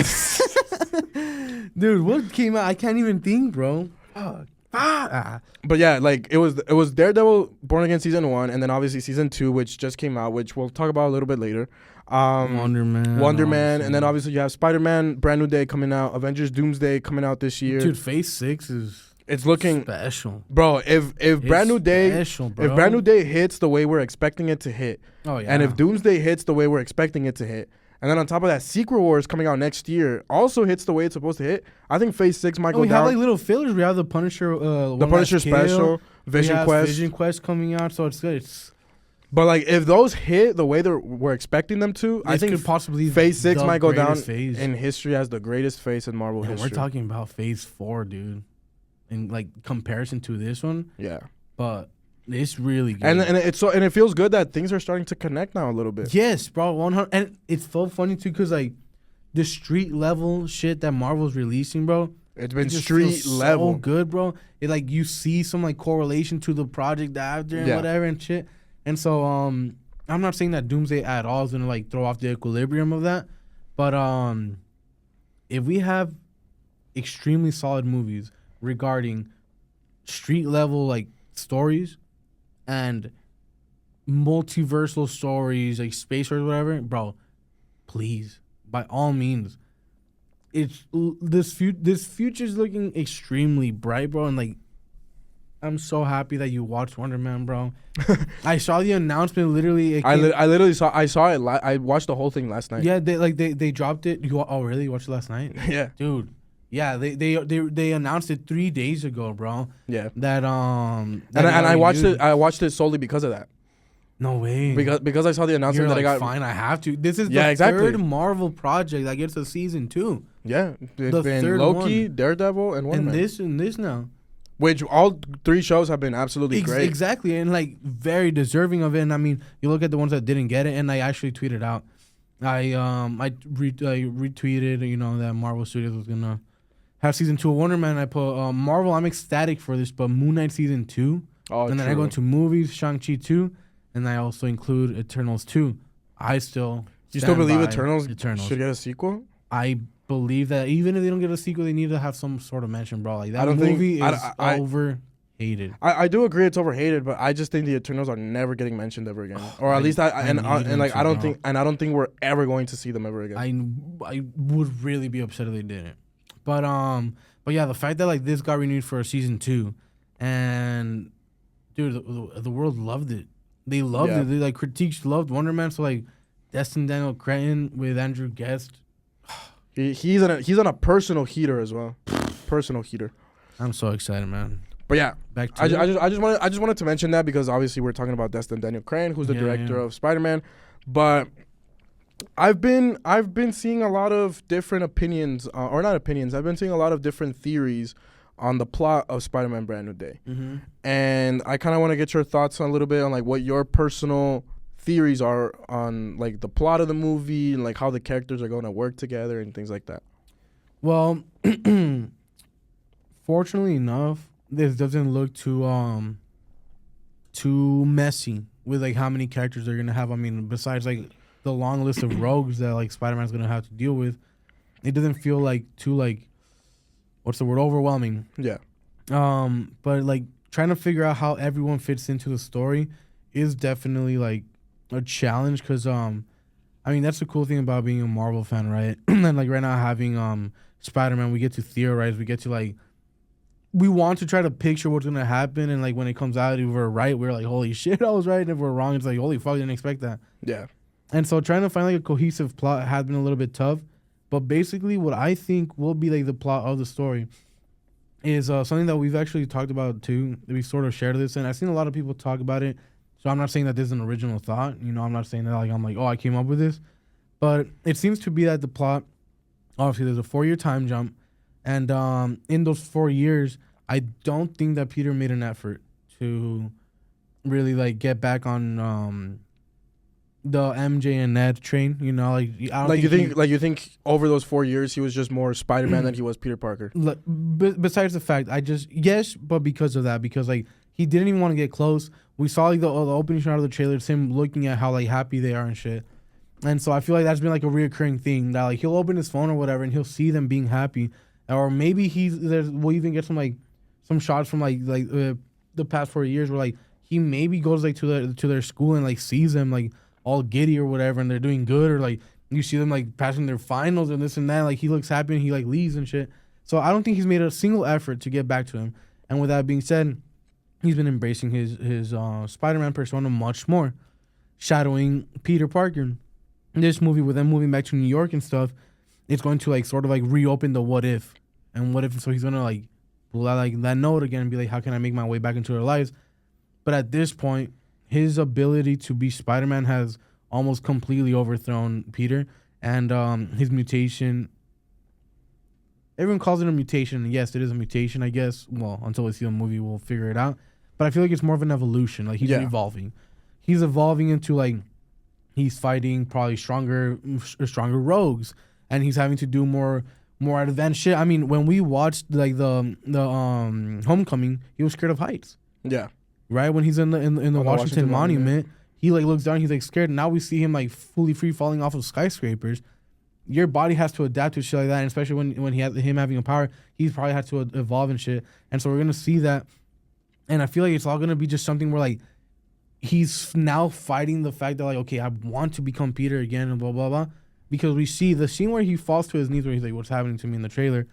Dude, what came out? I can't even think, bro. Fuck. But yeah, like it was Daredevil Born Again season 1, and then obviously season 2, which just came out, which we'll talk about a little bit later. Wonder Man, and then obviously you have Spider-Man Brand New Day coming out, Avengers Doomsday coming out this year. Dude, Phase 6 is it's looking special, bro. If Brand New Day if Brand New Day hits the way we're expecting it to hit, and if Doomsday hits the way we're expecting it to hit, and then on top of that, Secret Wars coming out next year also hits the way it's supposed to hit, I think Phase 6 might go down. We have like little fillers. We have the Punisher, special, Vision Quest coming out, so it's good. But like if those hit the way we're expecting them to, I think possibly Phase 6 might go down in history as the greatest phase in Marvel history. We're talking about Phase 4, dude, in like comparison to this one. Yeah, but it's really good. And it feels good that things are starting to connect now a little bit. Yes, bro, 100. And it's so funny too, cause like the street level shit that Marvel's releasing, bro. It's been street level, so good, bro. It like you see some like correlation to the project after and whatever and shit. And so I'm not saying that Doomsday at all is gonna like throw off the equilibrium of that, but if we have extremely solid movies regarding street level like stories and multiversal stories like space or whatever, bro, please, by all means, it's this future's looking extremely bright, bro, and like I'm so happy that you watched Wonder Man, bro. I saw the announcement literally. I literally saw it. I watched the whole thing last night. Yeah, they dropped it. Oh really? You watched it last night? Yeah, dude. Yeah, they announced it 3 days ago, bro. Yeah. That and I watched it. I watched it solely because of that. No way. Because I saw the announcement that I got. Fine, I have to. This is the third Marvel project that gets a season 2. Yeah, it's been Loki, Daredevil, and Wonder Man. And this now. Which all 3 shows have been absolutely great. Exactly, and like very deserving of it. And I mean, you look at the ones that didn't get it, and I actually tweeted out. I retweeted, you know, that Marvel Studios was gonna have season 2 of Wonder Man. I put Marvel, I'm ecstatic for this, but Moon Knight season 2. Oh, and then I go into movies, Shang-Chi 2, and I also include Eternals 2. You still believe Eternals should get a sequel? I believe that even if they don't get a sequel, they need to have some sort of mention, bro. Like that movie is overhated. I do agree it's overhated, but I just think the Eternals are never getting mentioned ever again, or at least I don't think we're ever going to see them ever again. I would really be upset if they didn't. But yeah, the fact that like this got renewed for a season 2, and dude, the world loved it. They loved it. They like critiques loved Wonder Man. So like Destin Daniel Cretton with Andrew Guest. He's on a personal heater as well. Personal heater. I'm so excited, man. But yeah, back to I just wanted to mention that because obviously we're talking about Destin Daniel Cretton, who's the director of Spider-Man. But I've been seeing a lot of different opinions, or not opinions. I've been seeing a lot of different theories on the plot of Spider-Man Brand New Day, and I kind of want to get your thoughts on a little bit on like what your personal theories are on like the plot of the movie and like how the characters are going to work together and things like that. Well, fortunately enough, this doesn't look too messy with like how many characters they're gonna have. I mean, besides like the long list of rogues that like Spider-Man's gonna have to deal with, it doesn't feel like too like overwhelming. Yeah. But like trying to figure out how everyone fits into the story is definitely like a challenge because I mean that's the cool thing about being a Marvel fan, right? And like right now having Spider-Man, we get to theorize, we get to like we want to try to picture what's gonna happen, and like when it comes out, if we're right, we're like holy shit, I was right, and if we're wrong, it's like holy fuck, I didn't expect that. Yeah. And so trying to find like a cohesive plot has been a little bit tough, but basically what I think will be like the plot of the story is something that we've actually talked about too. We sort of shared this, and I've seen a lot of people talk about it. So I'm not saying that this is an original thought. You know, I'm not saying that like I'm like, oh, I came up with this. But it seems to be that the plot, obviously there's a 4-year time jump. And in those 4 years, I don't think that Peter made an effort to really like get back on the MJ and Ned train. You know, like I don't you think over those 4 years he was just more Spider-Man than he was Peter Parker. Besides the fact, yes, but because of that, because like he didn't even want to get close. We saw like the opening shot of the trailer, it's him looking at how like happy they are and shit. And so I feel like that's been like a reoccurring thing that like he'll open his phone or whatever and he'll see them being happy, or maybe we'll even get some shots from the past 4 years where like he maybe goes like to their school and like sees them like all giddy or whatever and they're doing good, or like you see them like passing their finals and this and that, like he looks happy and he like leaves and shit. So I don't think he's made a single effort to get back to him. And with that being said, he's been embracing his Spider-Man persona much more, shadowing Peter Parker. In this movie, with them moving back to New York and stuff, it's going to like sort of like reopen the what if. And what if, so he's gonna like pull out like that note again and be like, how can I make my way back into their lives? But at this point, his ability to be Spider-Man has almost completely overthrown Peter, and his mutation. Everyone calls it a mutation, and yes, it is a mutation, I guess. Well, until we see the movie, we'll figure it out. But I feel like it's more of an evolution. Like he's evolving. He's evolving into like he's fighting probably stronger rogues, and he's having to do more advanced shit. I mean, when we watched like the Homecoming, he was scared of heights. Yeah. Right when he's in the Washington Monument, he like looks down, he's like scared. Now we see him like fully free falling off of skyscrapers. Your body has to adapt to shit like that, and especially when he has him having a power, he's probably had to evolve and shit. And so we're gonna see that, and I feel like it's all gonna be just something where like he's now fighting the fact that like, okay, I want to become Peter again and blah blah blah, because we see the scene where he falls to his knees where he's like, what's happening to me in the trailer.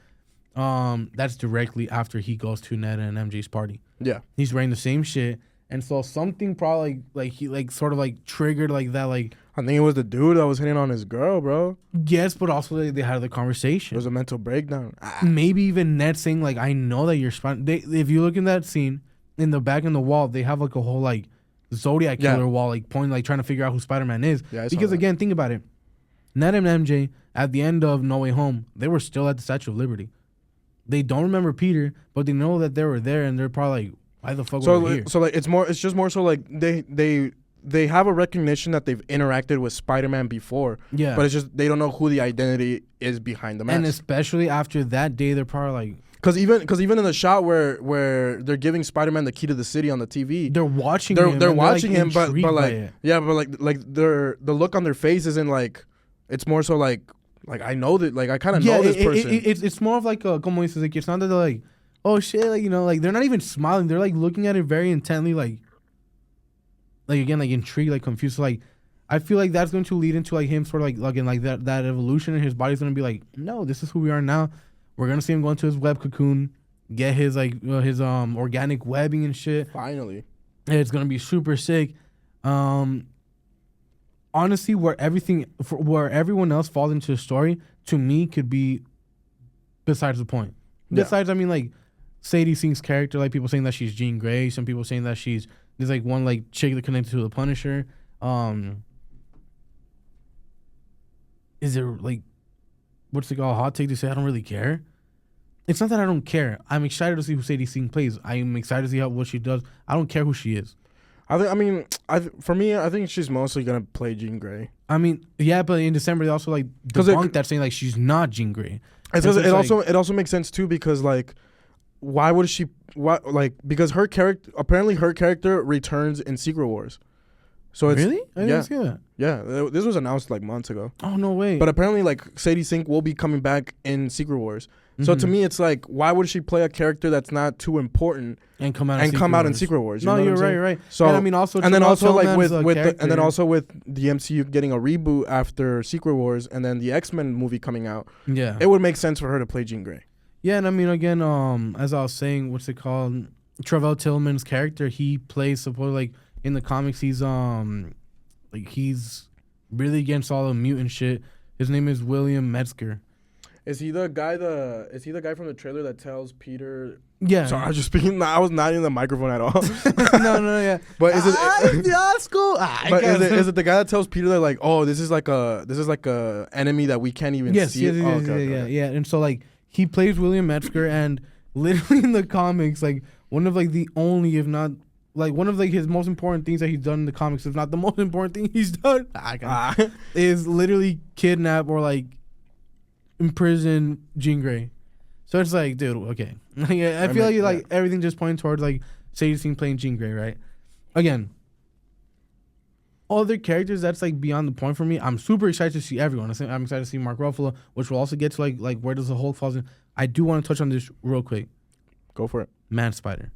That's directly after he goes to Ned and MJ's party. Yeah, he's wearing the same shit, and so something probably like he like sort of like triggered like that. Like I think it was the dude that was hitting on his girl, bro. Yes, but also they had the conversation. It was a mental breakdown. Maybe even Ned saying like, I know that you're if you look in that scene in the back in the wall, they have like a whole like Zodiac killer wall like pointing like trying to figure out who Spider-Man is. Yeah, because again, think about it. Ned and MJ at the end of No Way Home, they were still at the Statue of Liberty. They don't remember Peter, but they know that they were there, and they're probably like, why the fuck were we here? So like it's just more so like they have a recognition that they've interacted with Spider-Man before. Yeah. But it's just they don't know who the identity is behind the mask. And especially after that day, they're probably like, Because even in the shot where they're giving Spider-Man the key to the city on the TV, they're watching him. They're watching him, but like the look on their face isn't like, it's more so like I know that, like I kind of know this person. It's more of like a, como dices, like it's not that they're like, oh shit, like, you know, like they're not even smiling. They're like looking at it very intently, like again, like intrigued, like confused. So, like I feel like that's going to lead into like him sort of like again like that evolution, and his body's gonna be like, no, this is who we are now. We're gonna see him go into his web cocoon, get his like his organic webbing and shit. Finally, and it's gonna be super sick. Honestly, where everyone else falls into the story, to me, could be besides the point. Yeah. Besides, I mean, like Sadie Sink's character, like people saying that she's Jean Grey, some people saying that there's like one like chick that connected to the Punisher. Is there like, what's it called? Hot take to say I don't really care. It's not that I don't care. I'm excited to see who Sadie Sink plays. I'm excited to see what she does. I don't care who she is. I think she's mostly gonna play Jean Grey. I mean, yeah, but in December they also like debunked that, saying like she's not Jean Grey. It also makes sense too, because like, why would she? Because her character returns in Secret Wars. So it's really? I didn't see that. Yeah, this was announced like months ago. Oh, no way. But apparently, like Sadie Sink will be coming back in Secret Wars. Mm-hmm. So to me, it's like, why would she play a character that's not too important and come out in Secret Wars? You know you're right. So and I mean, also, and then also like with the MCU getting a reboot after Secret Wars, and then the X-Men movie coming out. Yeah, it would make sense for her to play Jean Grey. Yeah, and I mean, again, as I was saying, what's it called? Travell Tillman's character, he plays supposedly like in the comics, he's he's really against all the mutant shit. His name is William Metzger. Is he the guy from the trailer that tells Peter? Yeah. Sorry, I was just speaking. I was not in the microphone at all. No, yeah. But is it? That's cool. But is it the guy that tells Peter that like, oh, this is like a enemy that we can't even see? Yes, yeah. And so like he plays William Metzger, and literally in the comics, like one of like the only, if not like one of like his most important things that he's done in the comics, if not the most important thing he's done, is literally kidnap or like imprison Jean Grey. So it's like, dude, okay. I feel like everything just pointing towards like Sadie Sink playing Jean Grey, right? Again, other characters, that's like beyond the point for me. I'm super excited to see everyone. I'm excited to see Mark Ruffalo, which we'll also get to like where does the Hulk falls in. I do want to touch on this real quick. Go for it. Man Spider.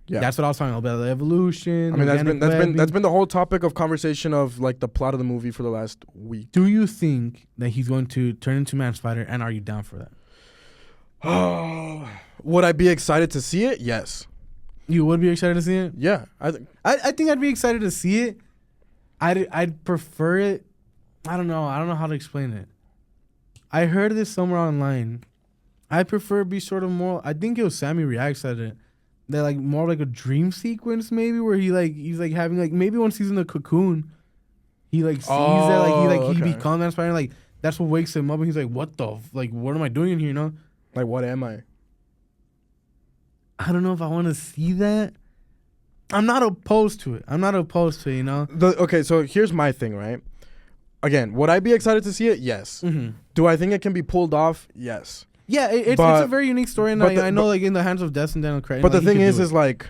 Yeah, That's what I was talking about, the evolution. I mean, that's been the whole topic of conversation of like the plot of the movie for the last week. Do you think that he's going to turn into Man Spider, and are you down for that? Oh, would I be excited to see it? Yes. You would be excited to see it? Yeah, I think I'd be excited to see it. I'd prefer it. I don't know how to explain it. I heard this somewhere online. I prefer it be sort of more. I think it was Sammy Reacts said it. That like more like a dream sequence maybe where he's like having like maybe once he's in the cocoon, he like sees that like he becomes that Spider, like that's what wakes him up and he's like, what what am I doing in here? You know, like what am I? I don't know if I want to see that. I'm not opposed to it. You know. Okay, so here's my thing, right? Again, would I be excited to see it? Yes. Mm-hmm. Do I think it can be pulled off? Yes. Yeah, it's a very unique story, and I know like in the hands of Destin Daniel Craig. But the thing is like,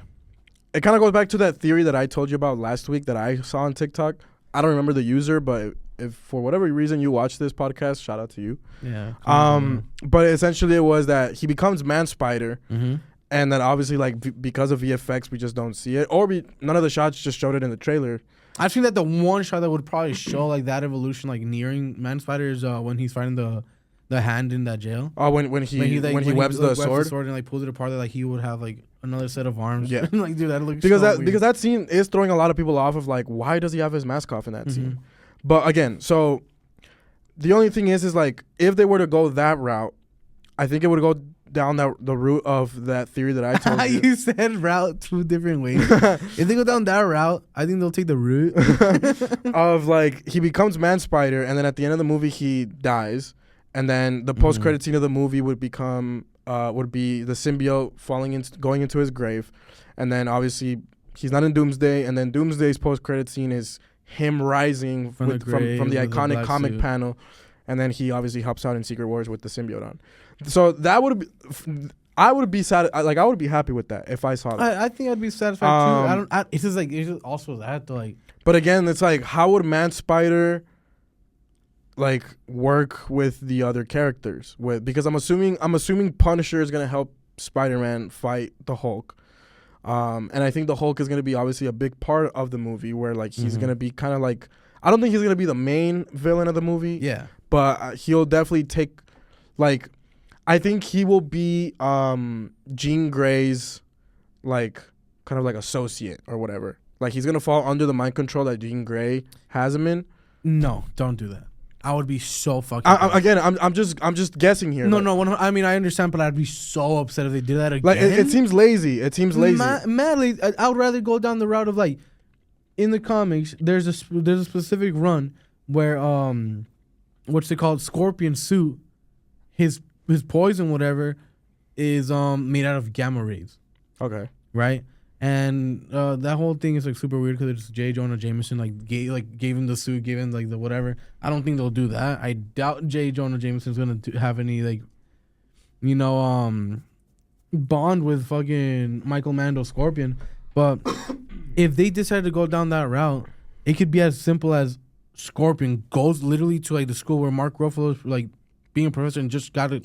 it kind of goes back to that theory that I told you about last week that I saw on TikTok. I don't remember the user, but if for whatever reason you watch this podcast, shout out to you. Yeah. But essentially it was that he becomes Man Spider, mm-hmm. and then obviously like because of VFX we just don't see it, or none of the shots just showed it in the trailer. I think that the one shot that would probably show like that evolution, like nearing Man Spider, is when he's fighting the hand in that jail. Oh, when he webs the sword and like pulls it apart, that like he would have like another set of arms. Yeah, like dude, that looks because that scene is throwing a lot of people off of like why does he have his mask off in that scene? But again, so the only thing is like if they were to go that route, I think it would go down the route of that theory that I told you. You said route 2 different ways. If they go down that route, I think they'll take the route of like he becomes Man Spider, and then at the end of the movie he dies. And then the post-credit scene of the movie would be the symbiote going into his grave, and then obviously he's not in Doomsday, and then Doomsday's post-credit scene is him rising from the iconic comic suit panel, and then he obviously helps out in Secret Wars with the symbiote on. So that I would be I would be happy with that if I saw that. I think I'd be satisfied too. It's just also that though, like. But again, it's like how would Man Spider like work with the other characters because I'm assuming Punisher is gonna help Spider-Man fight the Hulk, and I think the Hulk is gonna be obviously a big part of the movie where like he's gonna be kind of like, I don't think he's gonna be the main villain of the movie, but he'll definitely take, like, I think he will be Jean Grey's like kind of like associate or whatever, like he's gonna fall under the mind control that Jean Grey has him in. No, don't do that. I would be so fucking. I'm just guessing here. No. I mean, I understand, but I'd be so upset if they did that again. Like it seems lazy. Madly, I would rather go down the route of like, in the comics, there's a specific run where what's it called? Scorpion suit, his poison whatever, is made out of gamma rays. Okay. Right. And that whole thing is like super weird because it's J. Jonah Jameson gave him the suit, gave him like the whatever. I don't think they'll do that. I doubt J. Jonah Jameson's gonna have any like, bond with fucking Michael Mando Scorpion. But if they decide to go down that route, it could be as simple as Scorpion goes literally to like the school where Mark Ruffalo's like being a professor and just got to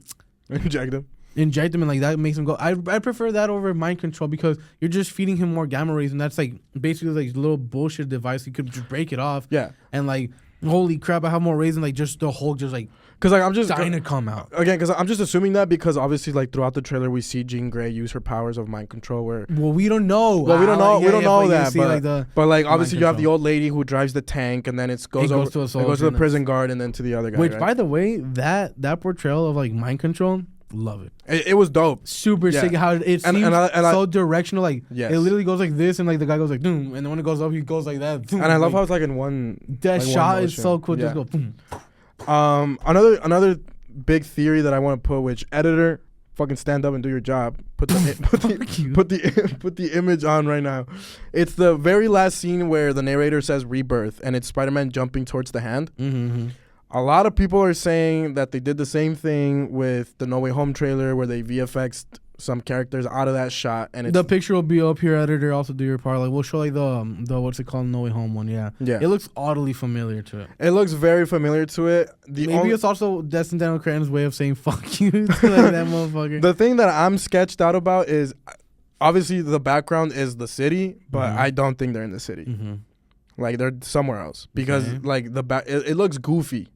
inject him, and like that makes him go. I prefer that over mind control because you're just feeding him more gamma rays, and that's like basically like a little bullshit device. You could just break it off. Yeah. And like, holy crap, I have more rays, and like just the Hulk just like. Because like I'm just dying to come out again. Because I'm just assuming that because obviously like throughout the trailer we see Jean Grey use her powers of mind control. We don't know. We don't know that. But like obviously you have the control. old lady who drives the tank, and then it goes to the prison guard, and then to the other guy. Which, by the way, that portrayal of like mind control. Love it. It was dope. Super sick. How it seems so directional. Like yes. It literally goes like this, and like the guy goes like boom, and then when it goes up, he goes like that. Boom, and I love how it's like in one. That like shot one is so cool. Yeah. Just go boom. Another big theory that I want to put, which editor, fucking stand up and do your job. Put the image on right now. It's the very last scene where the narrator says rebirth, and it's Spider-Man jumping towards the hand. Mm-hmm. A lot of people are saying that they did the same thing with the No Way Home trailer where they VFX'd some characters out of that shot. And the picture will be up here, editor. Also do your part. Like we'll show like the what's it called, No Way Home one. Yeah. It looks oddly familiar to it. It looks very familiar to it. Maybe it's also Destin Daniel Craig's way of saying fuck you to like that motherfucker. The thing that I'm sketched out about is obviously the background is the city, but I don't think they're in the city. Mm-hmm. Like they're somewhere else because like it looks goofy.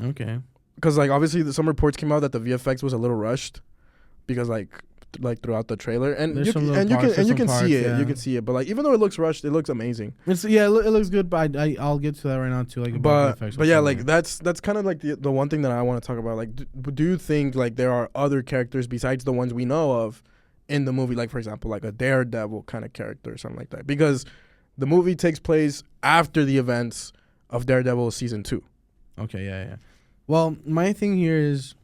Okay. Because like obviously some reports came out that the VFX was a little rushed because like throughout the trailer and you can see it. You can see it, but like even though it looks rushed, it looks amazing. It looks good, but I'll get to that right now too. Like, but yeah, like that's kind of like the one thing that I want to talk about. Like, do you think like there are other characters besides the ones we know of in the movie? Like for example, like a Daredevil kind of character or something like that, because the movie takes place after the events of Daredevil season 2. Okay, yeah. Well, my thing here is,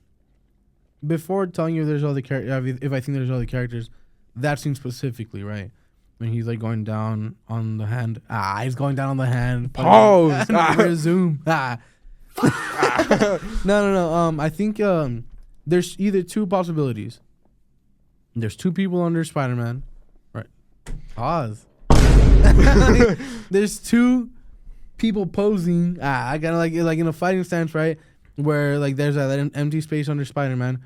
before telling you if there's other if I think there's other characters, that scene specifically, right? When he's like going down on the hand. He's going down on the hand. Pause. Resume. No. I think there's either two possibilities. There's two people under Spider-Man. Right. Pause. There's two people posing. I gotta like in a fighting stance, right? Where like there's that empty space under Spider-Man,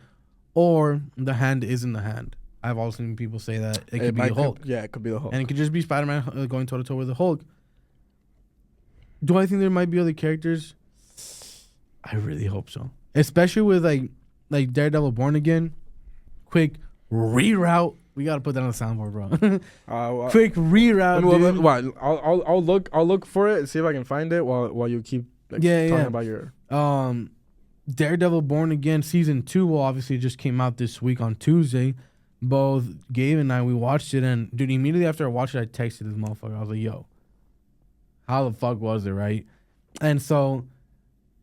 or the hand isn't the hand. I've also seen people say that it could be the Hulk. It could be the Hulk, and it could just be Spider-Man going toe to toe with the Hulk. Do I think there might be other characters? I really hope so, especially with like Daredevil Born Again. Quick reroute. We gotta put that on the soundboard, bro. Quick reroute. Dude. I'll look for it and see if I can find it while you keep talking about your Daredevil Born Again season 2. Well, obviously it just came out this week on Tuesday. Both Gabe and I, we watched it, and dude, immediately after I watched it, I texted this motherfucker. I was like, "Yo, how the fuck was it, right?" And so,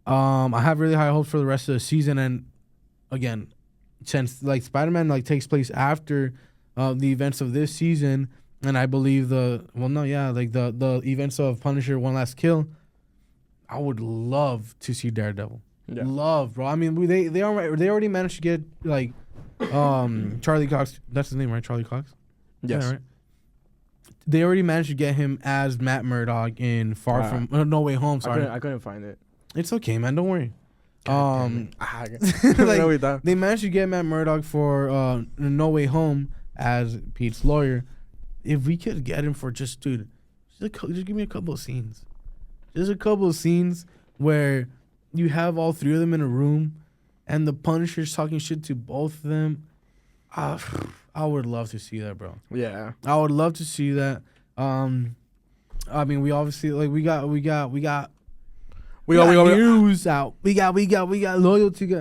I have really high hopes for the rest of the season. And again, since like Spider-Man like takes place after the events of this season, and I believe the events of Punisher One Last Kill, I would love to see Daredevil. Yeah. Love, bro. I mean, they already managed to get like Charlie Cox. That's his name, right? Charlie Cox. Yes. Yeah, right. They already managed to get him as Matt Murdock in No Way Home. Sorry, I couldn't find it. It's okay, man. Don't worry. They managed to get Matt Murdock for No Way Home as Pete's lawyer. If we could get him for just give me a couple of scenes. Just a couple of scenes where you have all three of them in a room and the Punisher's talking shit to both of them. I would love to see that, bro. Yeah. I would love to see that. I mean, we obviously we got news out. We got loyalty.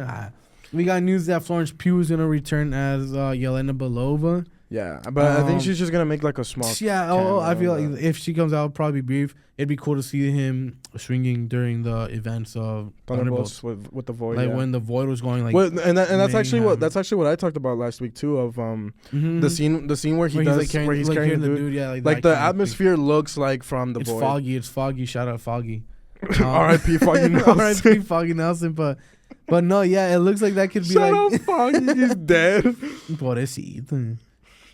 We got news that Florence Pugh is gonna return as Yelena Belova. Yeah, but I think she's just gonna make like a small. Yeah, I feel like if she comes out, probably brief. It'd be cool to see him swinging during the events of Thunderbolts with the Void. Like when the Void was going like. And that's actually what I talked about last week too. Of the scene where he's carrying the dude. Yeah, like the atmosphere looks like from the Void. It's foggy. Shout out Foggy. R.I.P. Foggy Nelson. R.I.P. Foggy Nelson. But no, yeah, it looks like that could be Shout out Foggy. He's dead. Pobrecito.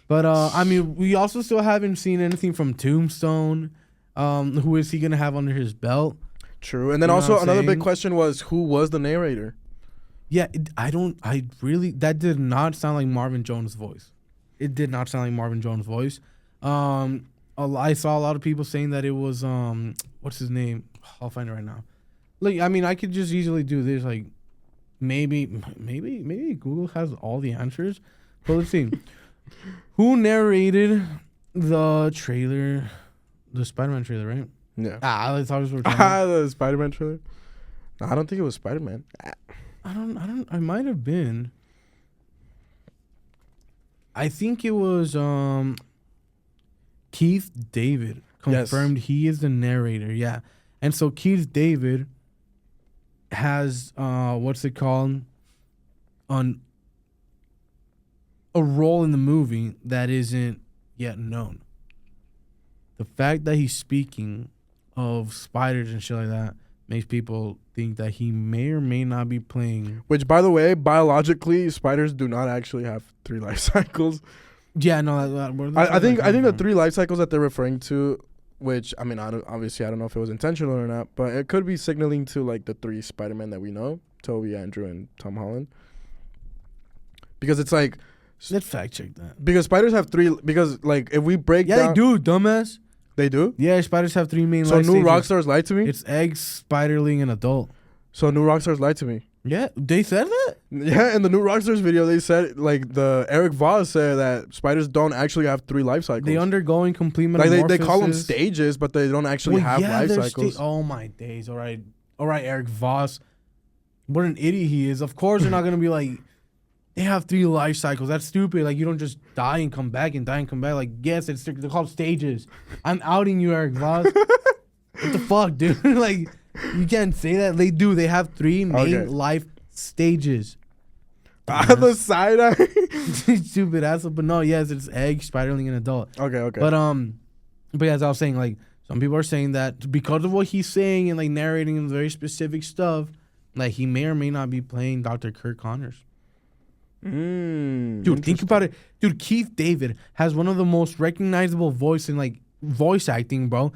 But I mean, we also still haven't seen anything from Tombstone. Who is he gonna have under his belt? True. And then also another big question was, who was the narrator? Yeah, that did not sound like Marvin Jones' voice. It did not sound like Marvin Jones' voice. I saw a lot of people saying that it was what's his name? I'll find it right now. Like, I mean, I could just easily do this. Like, maybe Google has all the answers. But let's see. Who narrated the trailer? The Spider-Man trailer, right? Yeah. I thought it was the Spider-Man trailer. No, I don't think it was Spider-Man. I might have been. I think it was Keith David confirmed. Yes. He is the narrator. Yeah. And so Keith David has what's it called? On a role in the movie that isn't yet known. The fact that he's speaking of spiders and shit like that makes people think that he may or may not be playing. Which, by the way, biologically, spiders do not actually have 3 life cycles. Yeah, no. I think the 3 life cycles that they're referring to, which I mean, I don't know if it was intentional or not, but it could be signaling to like the 3 Spider-Men that we know: Tobey, Andrew, and Tom Holland. Because it's like Let's fact check that. Because spiders have 3. Because like if we break down, they do, dumbass. They do. Yeah, spiders have 3 main. So life new stages. rockstars lied to me. It's egg, spiderling, and adult. So new rockstars lied to me. Yeah, they said that. Yeah, in the new rockstars video, they said like the Eric Voss said that spiders don't actually have 3 life cycles. They undergoing complete like metamorphosis. they call them stages, but they don't actually have life cycles. Oh my days! All right, Eric Voss. What an idiot he is. Of course, they're not gonna be like they have 3 life cycles. That's stupid. Like you don't just die and come back and die and come back. Like yes, they're called stages. I'm outing you, Eric Voss. What the fuck, dude? Like. You can't say that. They do. They have 3 main life stages. The side eye. Stupid asshole. But no, yes, it's egg, spiderling, and adult. Okay. But as I was saying, like some people are saying that because of what he's saying and like narrating very specific stuff, like he may or may not be playing Dr. Kirk Connors. Dude, think about it. Dude, Keith David has one of the most recognizable voice in like voice acting, bro.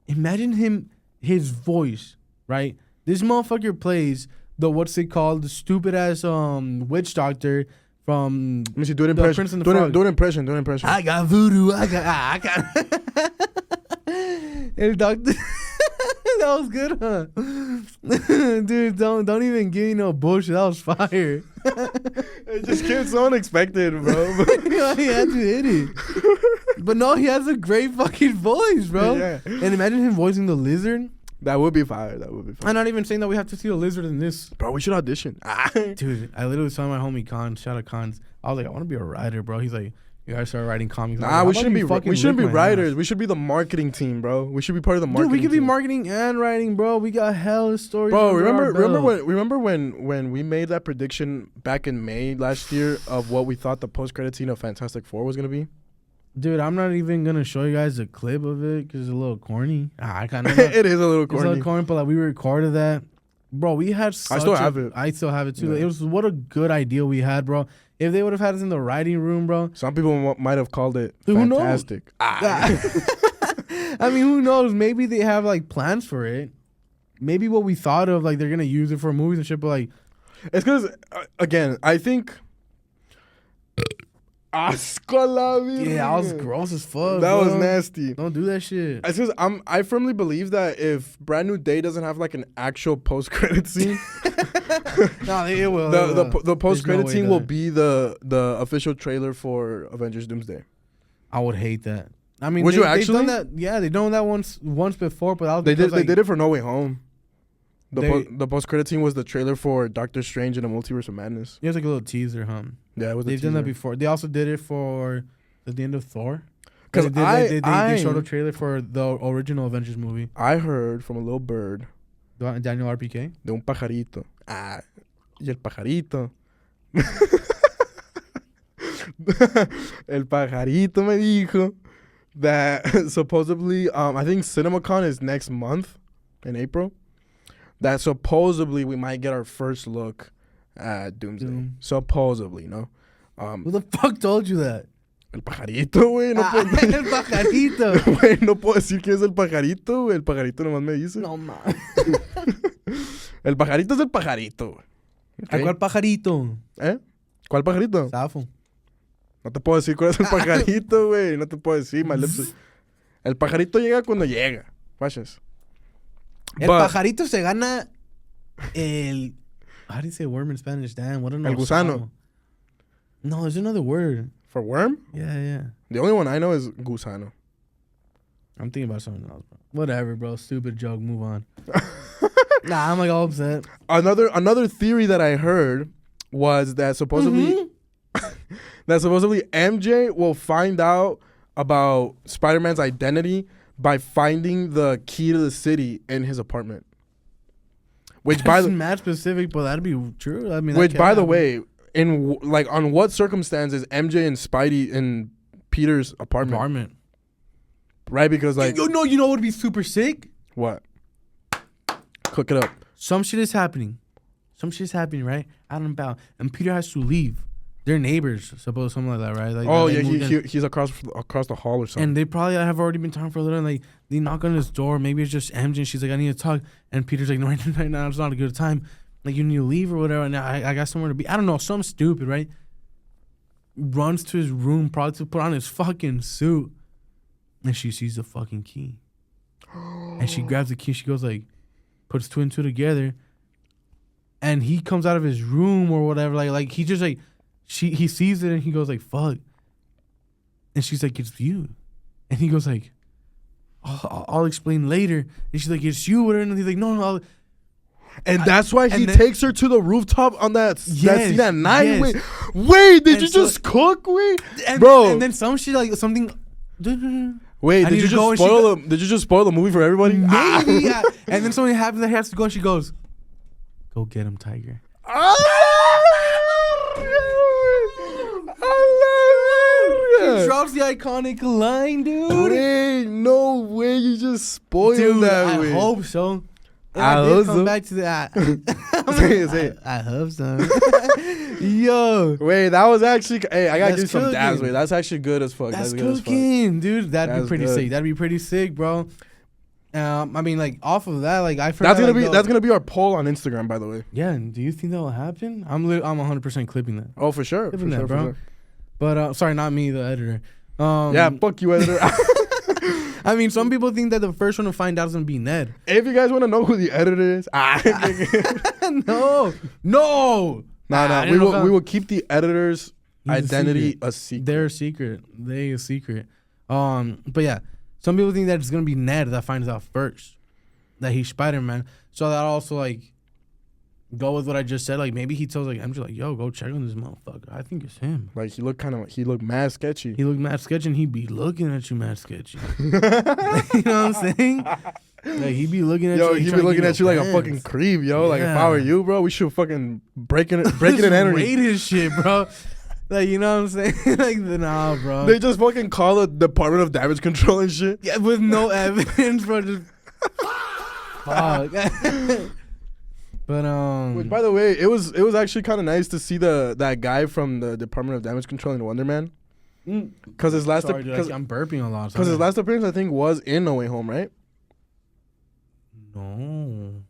Imagine his voice, right? This motherfucker plays the the stupid ass witch doctor from. Let me see. Do an impression. Do an impression. I got voodoo. I got. El doctor. That was good, huh? Dude, don't even give me no bullshit. That was fire. It just came so unexpected, bro. He had to hit it. But no, he has a great fucking voice, bro. Yeah. And imagine him voicing the lizard. That would be fire. I'm not even saying that we have to see the lizard in this. Bro, we should audition. Dude, I literally saw my homie Khan, shout out Khan's. I was like, I want to be a writer, bro. He's like, you guys start writing comics. Nah, we shouldn't be writers. We should be the marketing team, bro. We should be part of the marketing team. Dude, we could be team. Marketing and writing, bro. We got hella stories. Bro, remember when we made that prediction back in May last year of what we thought the post-credit scene of Fantastic Four was going to be? Dude, I'm not even going to show you guys a clip of it because it's a little corny. It is a little corny. It's a little corny, but like we recorded that. Bro, we had such I still have it. I still have it too. Yeah. It was what a good idea we had, bro. If they would have had us in the writing room, bro. Some people might have called it fantastic. I mean, who knows? Maybe they have like plans for it. Maybe what we thought of, like they're going to use it for movies and shit, but like. It's because, again, I think. Yeah, that was gross as fuck. That was nasty. Don't do that shit. It's because I firmly believe that if Brand New Day doesn't have like an actual post-credit scene, no, it will. The post-credit scene will be the official trailer for Avengers Doomsday. I would hate that. I mean, would you actually? They've done that, yeah, they've done that once before, but they did it for No Way Home. The post-credit scene was the trailer for Doctor Strange and the Multiverse of Madness. It was like a little teaser, huh? Yeah, it was. They've done that before. They also did it for the end of Thor. Because they showed a trailer for the original Avengers movie. I heard from a little bird. Daniel RPK. De un pajarito. Y el pajarito. El pajarito me dijo that supposedly, I think CinemaCon is next month in April. That supposedly we might get our first look at Doomsday. Supposedly, no? Who the fuck told you that? El pajarito, güey. No el pajarito. Güey, no puedo decir quién es el pajarito, güey. El pajarito nomás me dice. No, man. El pajarito es el pajarito, güey. Okay. ¿Cuál pajarito? ¿Cuál pajarito? Zafo. No te puedo decir cuál es el pajarito, güey. No te puedo decir, my lips. El pajarito llega cuando llega. Guachas. El pajarito se gana el... How do you say worm in Spanish? Damn, what a El gusano. No, there's another word. For worm? Yeah. The only one I know is gusano. I'm thinking about something else, bro. Whatever, bro. Stupid joke. Move on. Nah, I'm like all upset. Another theory that I heard was that supposedly MJ will find out about Spider-Man's identity by finding the key to the city in his apartment. Which That's mad specific, but that'd be true. I mean, which by the way, in like on what circumstances MJ and Spidey in Peter's apartment? Right, because like you know what would be super sick? What? Cook it up. Some shit is happening, right? Out and about, and Peter has to leave. They're neighbors, suppose something like that, right? Like, he's across the hall or something. And they probably have already been talking for a little. And like they knock on his door. Maybe it's just MJ. And she's like, I need to talk. And Peter's like, no, right now it's not a good time. Like you need to leave or whatever. And I got somewhere to be. I don't know, something stupid, right? runs to his room probably to put on his fucking suit, and she sees the fucking key. And she grabs the key. She goes like, puts two and two together. And he comes out of his room or whatever. Like he just like, he sees it and he goes like, fuck. And she's like, it's you. And he goes like, I'll explain later. And she's like, it's you. And he's like, no. And that's why he takes her to the rooftop on that scene at night. Yes. Wait, did you just cook? Wait, bro. And then some shit like something. Wait, did you just spoil the movie for everybody? Maybe. And then something happens that he has to go, and she goes, "Go get him, Tiger." He drops the iconic line, dude. Wait, no way! You just spoiled that. I hope so. I hope so. Come back to that. Say it. I hope so. Yo. Wait, that was actually. Hey, I gotta give you some cooking. dabs. Wait, that's actually good as fuck. That's good cooking, as fuck. dude. That'd be pretty sick. That'd be pretty sick, bro. I mean, like off of that, like I forgot. That's gonna be our poll on Instagram, by the way. Yeah, and do you think that will happen? I'm 100% clipping that. Oh, for sure, clipping that, bro. But sorry, not me, the editor. Yeah, fuck you, editor. I mean, some people think that the first one to find out is gonna be Ned. If you guys want to know who the editor is, no. We will keep the editor's identity a secret. They're a secret. They a secret. But yeah, some people think that it's gonna be Ned that finds out first that he's Spider-Man. So that also like go with what I just said. Like maybe he tells like MJ like, yo, go check on this motherfucker. I think it's him. Like he looked mad sketchy. He looked mad sketchy, and he be looking at you mad sketchy. You know what I'm saying? Like he be looking at you. Yo, he be looking at you like a fucking creep, yo. Yeah. Like if I were you, bro, we should fucking break it and enter. Rate his shit, bro. Like, you know what I'm saying? Like, nah, bro. They just fucking call the Department of Damage Control and shit. Yeah, with no evidence, bro. Just fuck. But Which, by the way, it was actually kind of nice to see that guy from the Department of Damage Control in Wonder Man. Because his last I'm burping a lot. Because his last appearance, I think, was in No Way Home, right? No.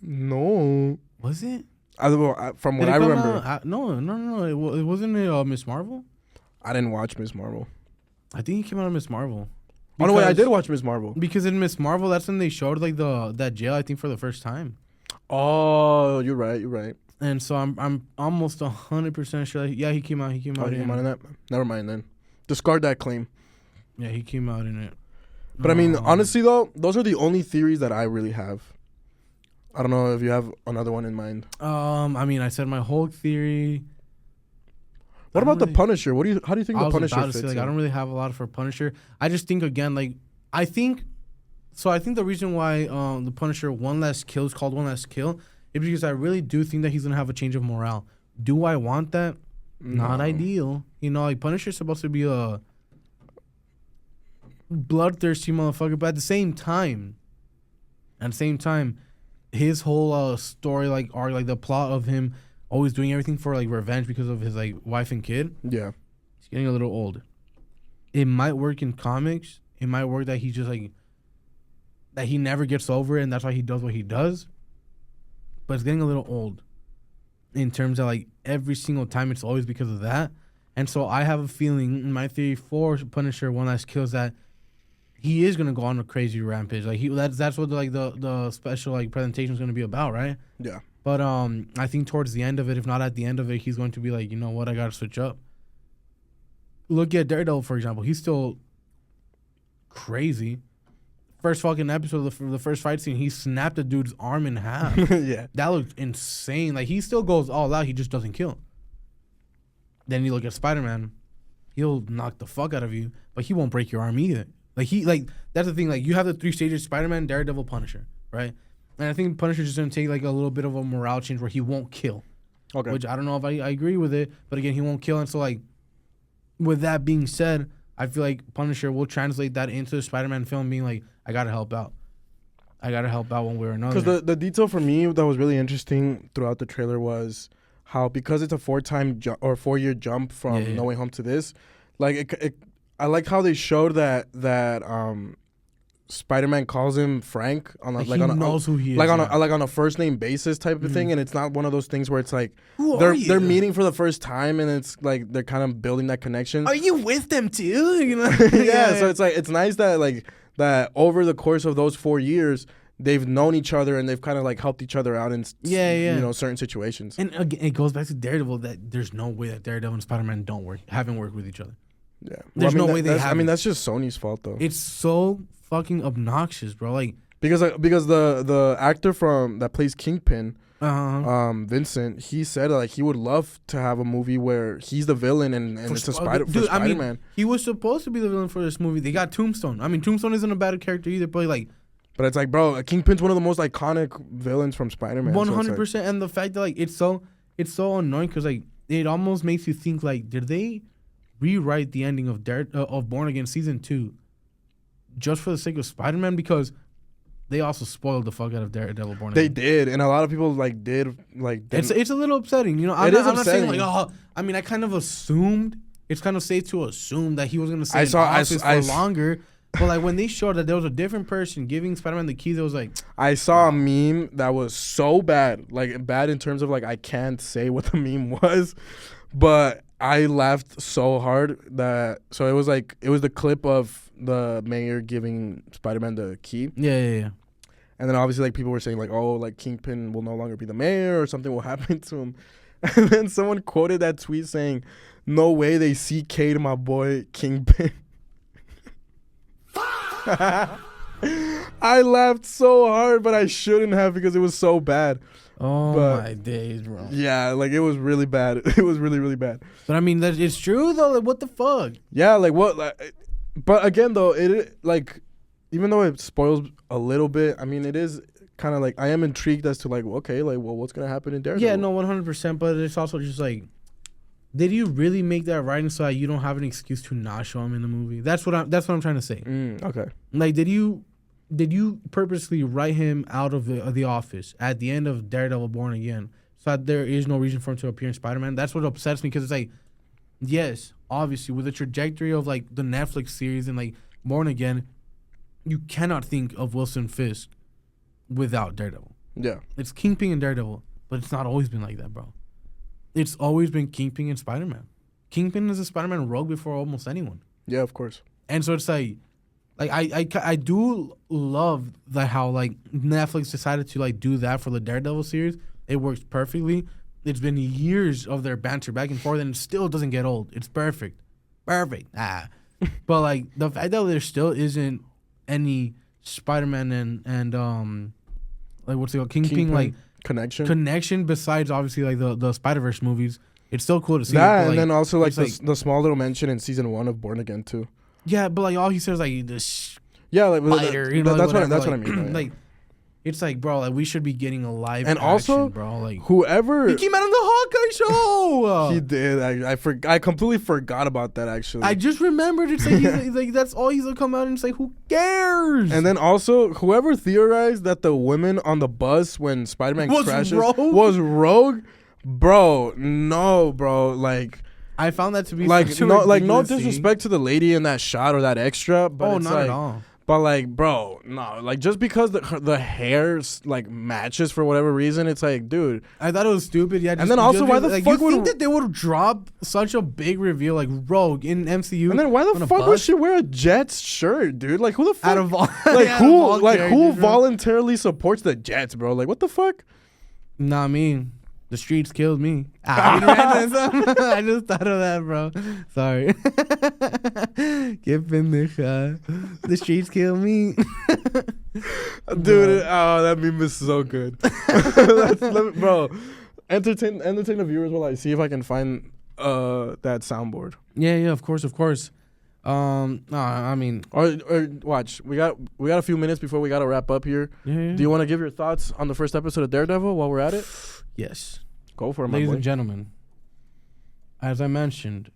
No. Was it? From what I remember. No. It wasn't Miss Marvel? I didn't watch Miss Marvel. I think he came out of Miss Marvel. Oh, no, wait, I did watch Miss Marvel. Because in Miss Marvel, that's when they showed like that jail, I think, for the first time. Oh, you're right. And so I'm almost 100% sure. That, yeah, he came out. He came out in that. Never mind then. Discard that claim. Yeah, he came out in it. But I mean, honestly though, those are the only theories that I really have. I don't know if you have another one in mind. I mean, I said my Hulk theory. What about the Punisher? How do you think the Punisher fits? I don't really have a lot for Punisher. I just think again, like I think the reason why the Punisher is called One Last Kill is because I really do think that he's gonna have a change of morale. Do I want that? No. Not ideal. You know, like Punisher's supposed to be a bloodthirsty motherfucker, but at the same time, his whole story, like arc, like the plot of him always doing everything for like revenge because of his like wife and kid. Yeah, he's getting a little old. It might work in comics. It might work that he just like that he never gets over it, and that's why he does what he does. But it's getting a little old in terms of like every single time it's always because of that. And so I have a feeling, my theory for Punisher One Last Kill is that he is gonna go on a crazy rampage. Like that's what the special like presentation is gonna be about, right? Yeah. But I think towards the end of it, if not at the end of it, he's going to be like, you know what, I gotta switch up. Look at Daredevil, for example. He's still crazy. First fucking episode of the first fight scene, he snapped a dude's arm in half. Yeah. That looked insane. Like, he still goes all out. He just doesn't kill. Then you look at Spider-Man. He'll knock the fuck out of you, but he won't break your arm either. Like, that's the thing. Like, you have the 3 stages: Spider-Man, Daredevil, Punisher, right? And I think Punisher's just going to take, like, a little bit of a morale change where he won't kill. Okay. Which I don't know if I agree with it, but again, he won't kill. And so, like, with that being said, I feel like Punisher will translate that into the Spider-Man film, being like, I got to help out. I got to help out one way or another. Because the detail for me that was really interesting throughout the trailer was how, because it's a 4-year jump from No Way Home to this, like, I like how they showed that Spider-Man calls him Frank on a, like he knows who he is, on a first name basis type of thing, and it's not one of those things where it's like they're meeting for the first time and it's like they're kind of building that connection. Are you with them too? You know? Yeah, so it's like it's nice that like that over the course of those 4 years they've known each other and they've kind of like helped each other out in you know, certain situations. And again, it goes back to Daredevil that there's no way that Daredevil and Spider-Man haven't worked with each other. Yeah, there's no way they have. I mean, that's just Sony's fault though. It's so fucking obnoxious, bro. Like because the actor that plays Kingpin, Vincent, he said like he would love to have a movie where he's the villain and it's a Spider-Man. I mean, he was supposed to be the villain for this movie. They got Tombstone. I mean, Tombstone isn't a bad character either, but like. But it's like, bro, Kingpin's one of the most iconic villains from Spider-Man. 100%, and the fact that like it's so annoying because like it almost makes you think like, did they rewrite the ending of Born Again season 2 just for the sake of Spider-Man? Because they also spoiled the fuck out of Daredevil Born Again. They did, and a lot of people like did like. It's a little upsetting, you know. I'm not saying like, oh, I mean, I kind of assumed it's kind of safe to assume that he was gonna stay in office for longer. But like when they showed that there was a different person giving Spider-Man the keys, it was like I saw a meme that was so bad, like bad in terms of like I can't say what the meme was, but I laughed so hard that it was the clip of the mayor giving Spider-Man the key. Yeah. And then obviously like people were saying like, oh, like Kingpin will no longer be the mayor or something will happen to him. And then someone quoted that tweet saying, "No way they CK'd my boy Kingpin." I laughed so hard, but I shouldn't have because it was so bad. My days, bro. Yeah, like it was really bad. It was really, really bad. But I mean, it's true though. Like, what the fuck? Yeah, like what? Like, but again, though, it like even though it spoils a little bit, I mean, it is kind of like I am intrigued as to like, okay, like, well, what's gonna happen in Daredevil? Yeah, no, 100%. But it's also just like, did you really make that writing so that you don't have an excuse to not show him in the movie? That's what I'm trying to say. Okay. Like, did you purposely write him out of the office at the end of Daredevil Born Again so that there is no reason for him to appear in Spider-Man? That's what upsets me because it's like, yes, obviously with the trajectory of like the Netflix series and like Born Again, you cannot think of Wilson Fisk without Daredevil. Yeah. It's Kingpin and Daredevil, but it's not always been like that, bro. It's always been Kingpin and Spider-Man. Kingpin is a Spider-Man rogue before almost anyone. Yeah, of course. And so it's like I do love how like Netflix decided to like do that for the Daredevil series. It works perfectly. It's been years of their banter back and forth, and it still doesn't get old. It's perfect. But like the fact that there still isn't any Spider-Man and like what's it called, Kingpin like connection besides obviously like the Spider-Verse movies. It's still cool to see that, and like, then also like the small little mention in season 1 of Born Again too. Yeah, but like all he says like this. Yeah, like spider, you know, that's like, what I mean. Like, it's like, bro, like we should be getting a live and action, also, bro. Like whoever he came out on the Hawkeye show. He did. I completely forgot about that. Actually, I just remembered. It's like, he's like that's all he's gonna come out and say. Who cares? And then also, whoever theorized that the women on the bus when Spider-Man crashes was Rogue, bro. No, bro. Like. I found that to be like no disrespect to the lady in that shot or that extra, but not at all. But like, bro, no, like just because the hair like matches for whatever reason, it's like, dude. I thought it was stupid. Yeah, and then also, why the fuck you think that they would drop such a big reveal like Rogue in MCU? And then why the fuck would she wear a Jets shirt, dude? Like who the fuck? Out of all, like who voluntarily supports the Jets, bro? Like what the fuck? Not me. The streets killed me. I just thought of that, bro. Sorry. The streets killed me. Dude, that meme is so good. Bro, entertain the viewers while I see if I can find that soundboard. Yeah, of course. I mean, or watch. We got a few minutes before we gotta wrap up here. Yeah. Do you want to give your thoughts on the first episode of Daredevil while we're at it? Yes. Go for it, ladies and gentlemen. As I mentioned,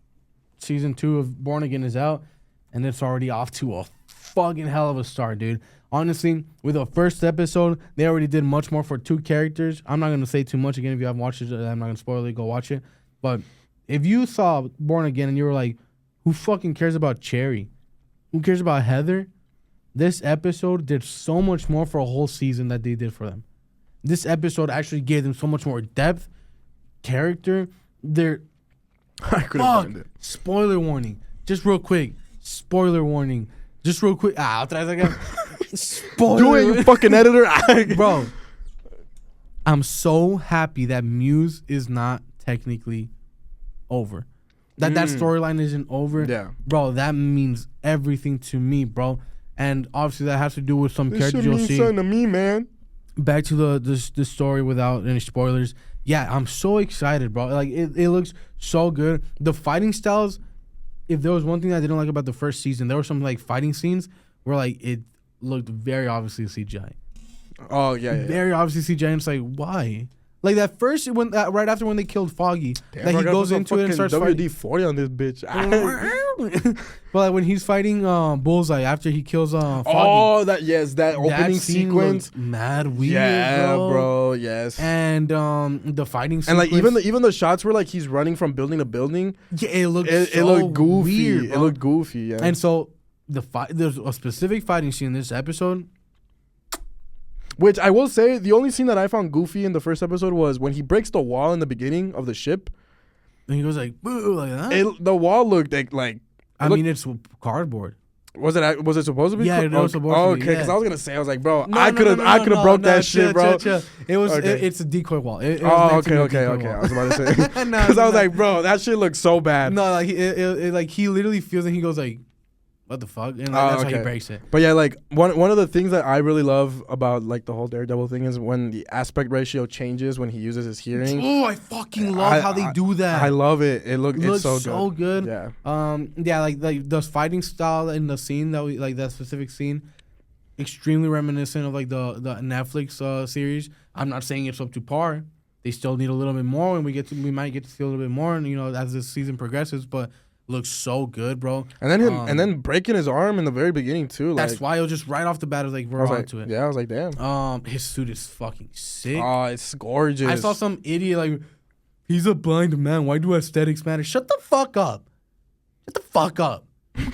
season 2 of Born Again is out, and it's already off to a fucking hell of a start, dude. Honestly, with the first episode, they already did much more for 2 characters. I'm not gonna say too much again. If you haven't watched it, I'm not gonna spoil it. Go watch it. But if you saw Born Again and you were like, "Who fucking cares about Cherry? Who cares about Heather?" This episode did so much more for a whole season that they did for them. This episode actually gave them so much more depth, character. I couldn't find it. Spoiler warning. Just real quick. Spoiler warning. Just real quick. Otra vez again. Spoiler. Do it, you fucking editor. Bro, I'm so happy that Muse is not technically over. That storyline isn't over. Yeah. Bro, that means everything to me, bro. And obviously that has to do with some characters you'll see. Something to me, man. Back to the story without any spoilers. Yeah, I'm so excited, bro. Like it looks so good. The fighting styles, if there was one thing I didn't like about the first season, there were some like fighting scenes where like it looked very obviously CGI. Oh yeah. Very obviously CGI. And it's like, why? Like that first when right after when they killed Foggy, Damn, that he goes into it and starts fighting. WD-40 on this bitch. But like when he's fighting Bullseye after he kills Foggy. Oh, that opening sequence, mad weird. Yeah, bro. Yes. And the fighting and sequence, like even the shots where like he's running from building to building. Yeah, it looked it looked goofy. Weird, it looked goofy. Yeah. And so there's a specific fighting scene in this episode. Which I will say, the only scene that I found goofy in the first episode was when he breaks the wall in the beginning of the ship. And he goes like, boo, like that. The wall looked like I mean, it's cardboard. Was it supposed to be? Yeah, it was supposed to be. Okay, because I was gonna say, I was like, bro, No, I could have broke that shit, bro. Chill. It was. Okay. It's a decoy wall. It Oh, was meant to okay. be a decoy wall. I was about to say because I was like, bro, that shit looks so bad. No, like like he literally feels it. He goes like, what the fuck? And like, that's how he breaks it. But yeah, like one of the things that I really love about like the whole Daredevil thing is when the aspect ratio changes when he uses his hearing. Oh, I fucking love how they do that. I love it. It's so good. Yeah. Yeah, like the fighting style in the scene that we like, that specific scene, extremely reminiscent of like the Netflix series. I'm not saying it's up to par. They still need a little bit more, and we might get to see a little bit more, and as this season progresses, but. Looks so good, bro. And then and then breaking his arm in the very beginning too. That's why it was just right off the bat. I was like, we're on to it. Yeah, I was like, damn. His suit is fucking sick. Oh, it's gorgeous. I saw some idiot like, he's a blind man. Why do aesthetics matter? Shut the fuck up. Shut the fuck up,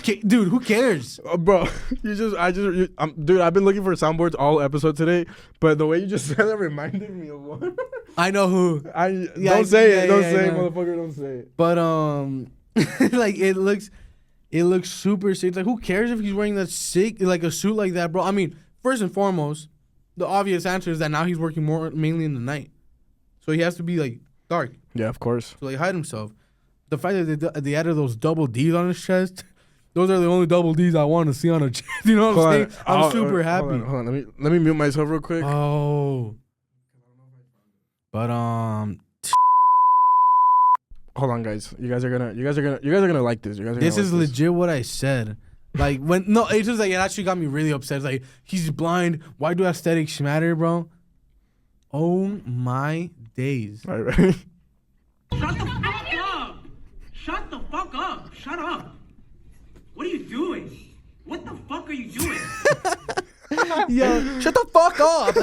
dude. Who cares, bro? Dude, I've been looking for soundboards all episode today, but the way you just said that reminded me of one. I know who. Don't say it, motherfucker. Don't say it. But like it looks super sick. It's like, who cares if he's wearing that sick like a suit like that, bro? I mean, first and foremost, the obvious answer is that now he's working mainly in the night, so he has to be like dark. Yeah, of course. So like hide himself. The fact that they added those double D's on his chest, those are the only double D's I want to see on a chest. You know what I'm saying? I'm super happy. Hold on. Let me mute myself real quick. Oh. But hold on, guys. You guys are gonna like this. This is legit what I said. Like it's just like it actually got me really upset. It's like, he's blind. Why do aesthetics matter, bro? Oh my days. All right. Shut the fuck up! Shut the fuck up! Shut up! What are you doing? What the fuck are you doing? Yo, shut the fuck up!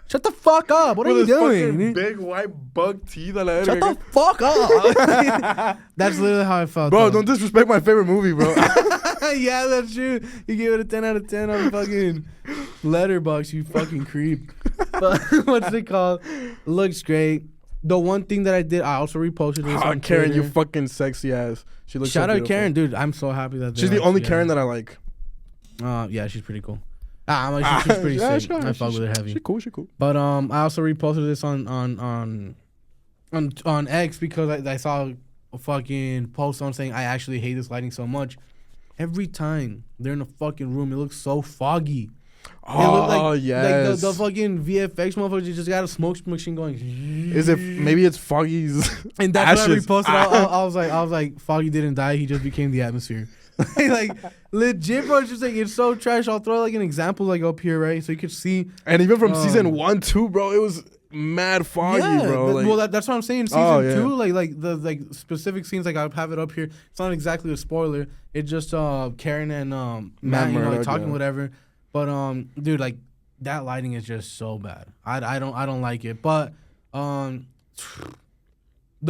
Shut the fuck up! What are you doing? Big white bug teeth. Shut the fuck up! That's literally how I felt. Bro, don't disrespect my favorite movie, bro. Yeah, that's true. You gave it a 10 out of 10 on fucking Letterboxd, you fucking creep. But what's it called? Looks great. The one thing that I did, I also reposted this on Karen, Twitter. you fucking sexy ass. She looks Shout so out Karen, dude. I'm so happy that she's the only Karen that I like. Yeah, she's pretty cool. She's pretty sick. I fuck with her heavy. She cool. But I also reposted this on X because I saw a fucking post on saying I actually hate this lighting so much. Every time they're in a fucking room, it looks so foggy. Oh, yes. Like the fucking VFX motherfuckers just got a smoke machine going. Is it maybe it's Foggy's and that's ashes. what I reposted. I was like, Foggy didn't die. He just became the atmosphere. Like legit, bro. It's just like, it's so trash. I'll throw like an example like up here, right? So you could see. And even from season 1, 2, bro, it was mad foggy, bro. Well, that's what I'm saying. Season 2, like the specific scenes, like I have it up here. It's not exactly a spoiler. It's just Karen and Matt, talking whatever. But dude, like that lighting is just so bad. I don't like it. But the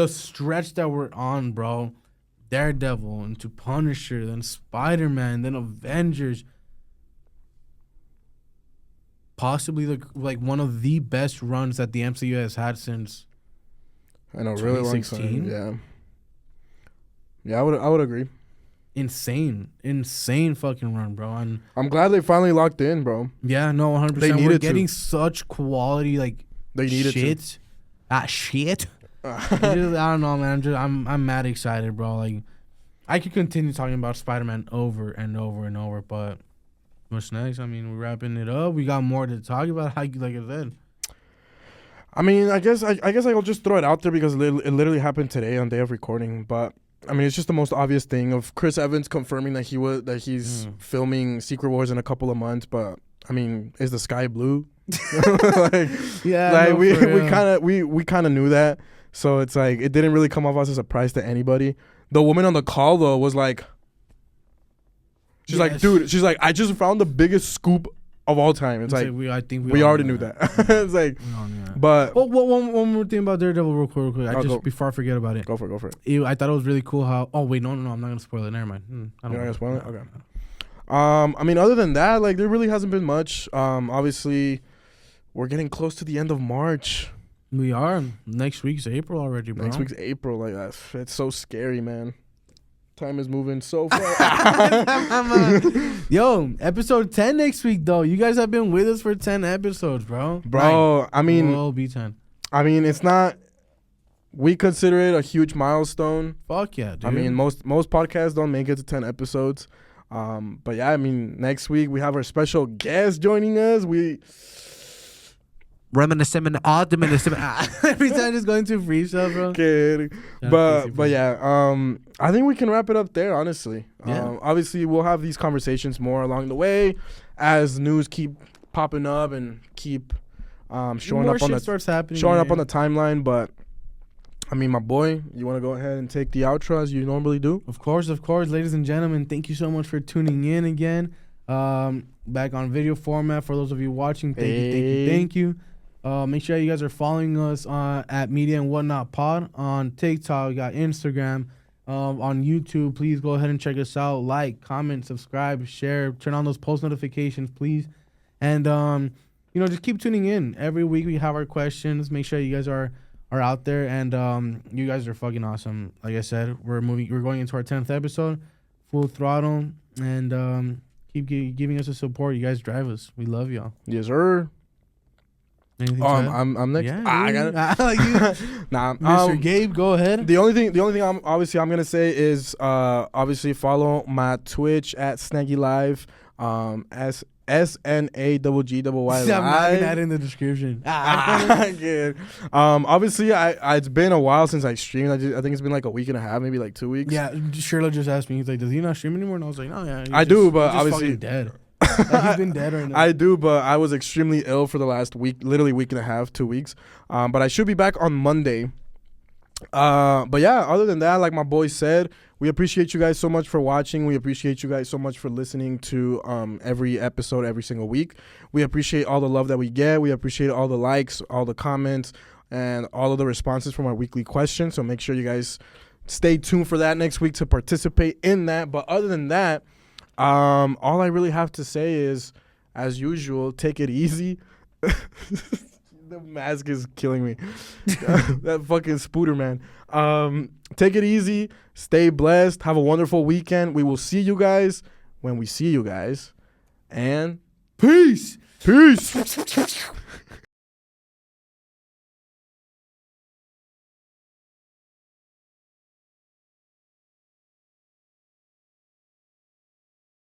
stretch that we're on, bro. Daredevil into Punisher, then Spiderman, then Avengers. possibly like one of the best runs that the MCU has had since I know, really long 2016. time. Yeah, I would agree. Insane fucking run, bro. And I'm glad they finally locked in, bro. yeah, no, 100%. They needed We're getting to. such quality, like They needed shit. to. Shit. I don't know, man. I'm mad excited, bro. Like, I could continue talking about Spider-Man over and over and over, but what's next? I mean, we're wrapping it up. We got more to talk about. Like I said. I mean, I guess I'll just throw it out there because it literally happened today on day of recording. But I mean, it's just the most obvious thing of Chris Evans confirming that he's filming Secret Wars in a couple of months. But I mean, is the sky blue? Like, Yeah, like no, we kind of knew that. So it's like it didn't really come off as a surprise to anybody. The woman on the call though was like, she's like, dude, she's like, I just found the biggest scoop of all time. It's like I think we already knew that. It's like, but one more thing about Daredevil, real quick. Before I forget about it. Go for it. I thought it was really cool how. Oh wait, no, I'm not gonna spoil it. Never mind. You're not gonna spoil it. Okay. I mean, other than that, like there really hasn't been much. Obviously, we're getting close to the end of March. We are. Next week's April already, bro. Next week's April, like that. It's so scary, man. Time is moving so fast. Yo, episode 10 next week, though. You guys have been with us for 10 episodes, bro. Bro, 9. I mean, will be 10. I mean, it's not. We consider it a huge milestone. Fuck yeah, dude. I mean, most podcasts don't make it to 10 episodes. But yeah, I mean, next week we have our special guest joining us. Every time just going to freestyle, bro. Kidding. But yeah, I think we can wrap it up there, honestly. Yeah. Obviously, we'll have these conversations more along the way as news keep popping up and keep showing up on the timeline. But I mean, my boy, you want to go ahead and take the outro as you normally do? Of course, ladies and gentlemen. Thank you so much for tuning in again. Back on video format for those of you watching. Thank you. Make sure you guys are following us at Media and Whatnot Pod on TikTok. We got Instagram, on YouTube. Please go ahead and check us out. Like, comment, subscribe, share, turn on those post notifications, please. And just keep tuning in. Every week we have our questions. Make sure you guys are out there, and you guys are fucking awesome. Like I said, we're going into our 10th episode, full throttle, and keep giving us the support. You guys drive us. We love y'all. Yes, sir. I'm next. Yeah, I got it. like you. Nah, Mr. Gabe, go ahead. The only thing I'm gonna say is obviously follow my Twitch at Snaggy Live, SNAGGY Live. I'm not gonna add in the description. Obviously, it's been a while since I streamed. I think it's been like a week and a half, maybe like 2 weeks. Yeah, Shirley just asked me. He's like, "Does he not stream anymore?" And I was like, "No, yeah." I do, but obviously dead. He's been dead right now. I do, but I was extremely ill for the last week, literally week and a half, 2 weeks. But I should be back on Monday. But yeah, other than that, like my boy said, we appreciate you guys so much for watching. We appreciate you guys so much for listening to every episode every single week. We appreciate all the love that we get. We appreciate all the likes, all the comments, and all of the responses from our weekly questions. So make sure you guys stay tuned for that next week to participate in that. But other than that, all I really have to say is, as usual, take it easy. The mask is killing me. That fucking Spooder, man. Take it easy. Stay blessed. Have a wonderful weekend. We will see you guys when we see you guys. And peace. Peace.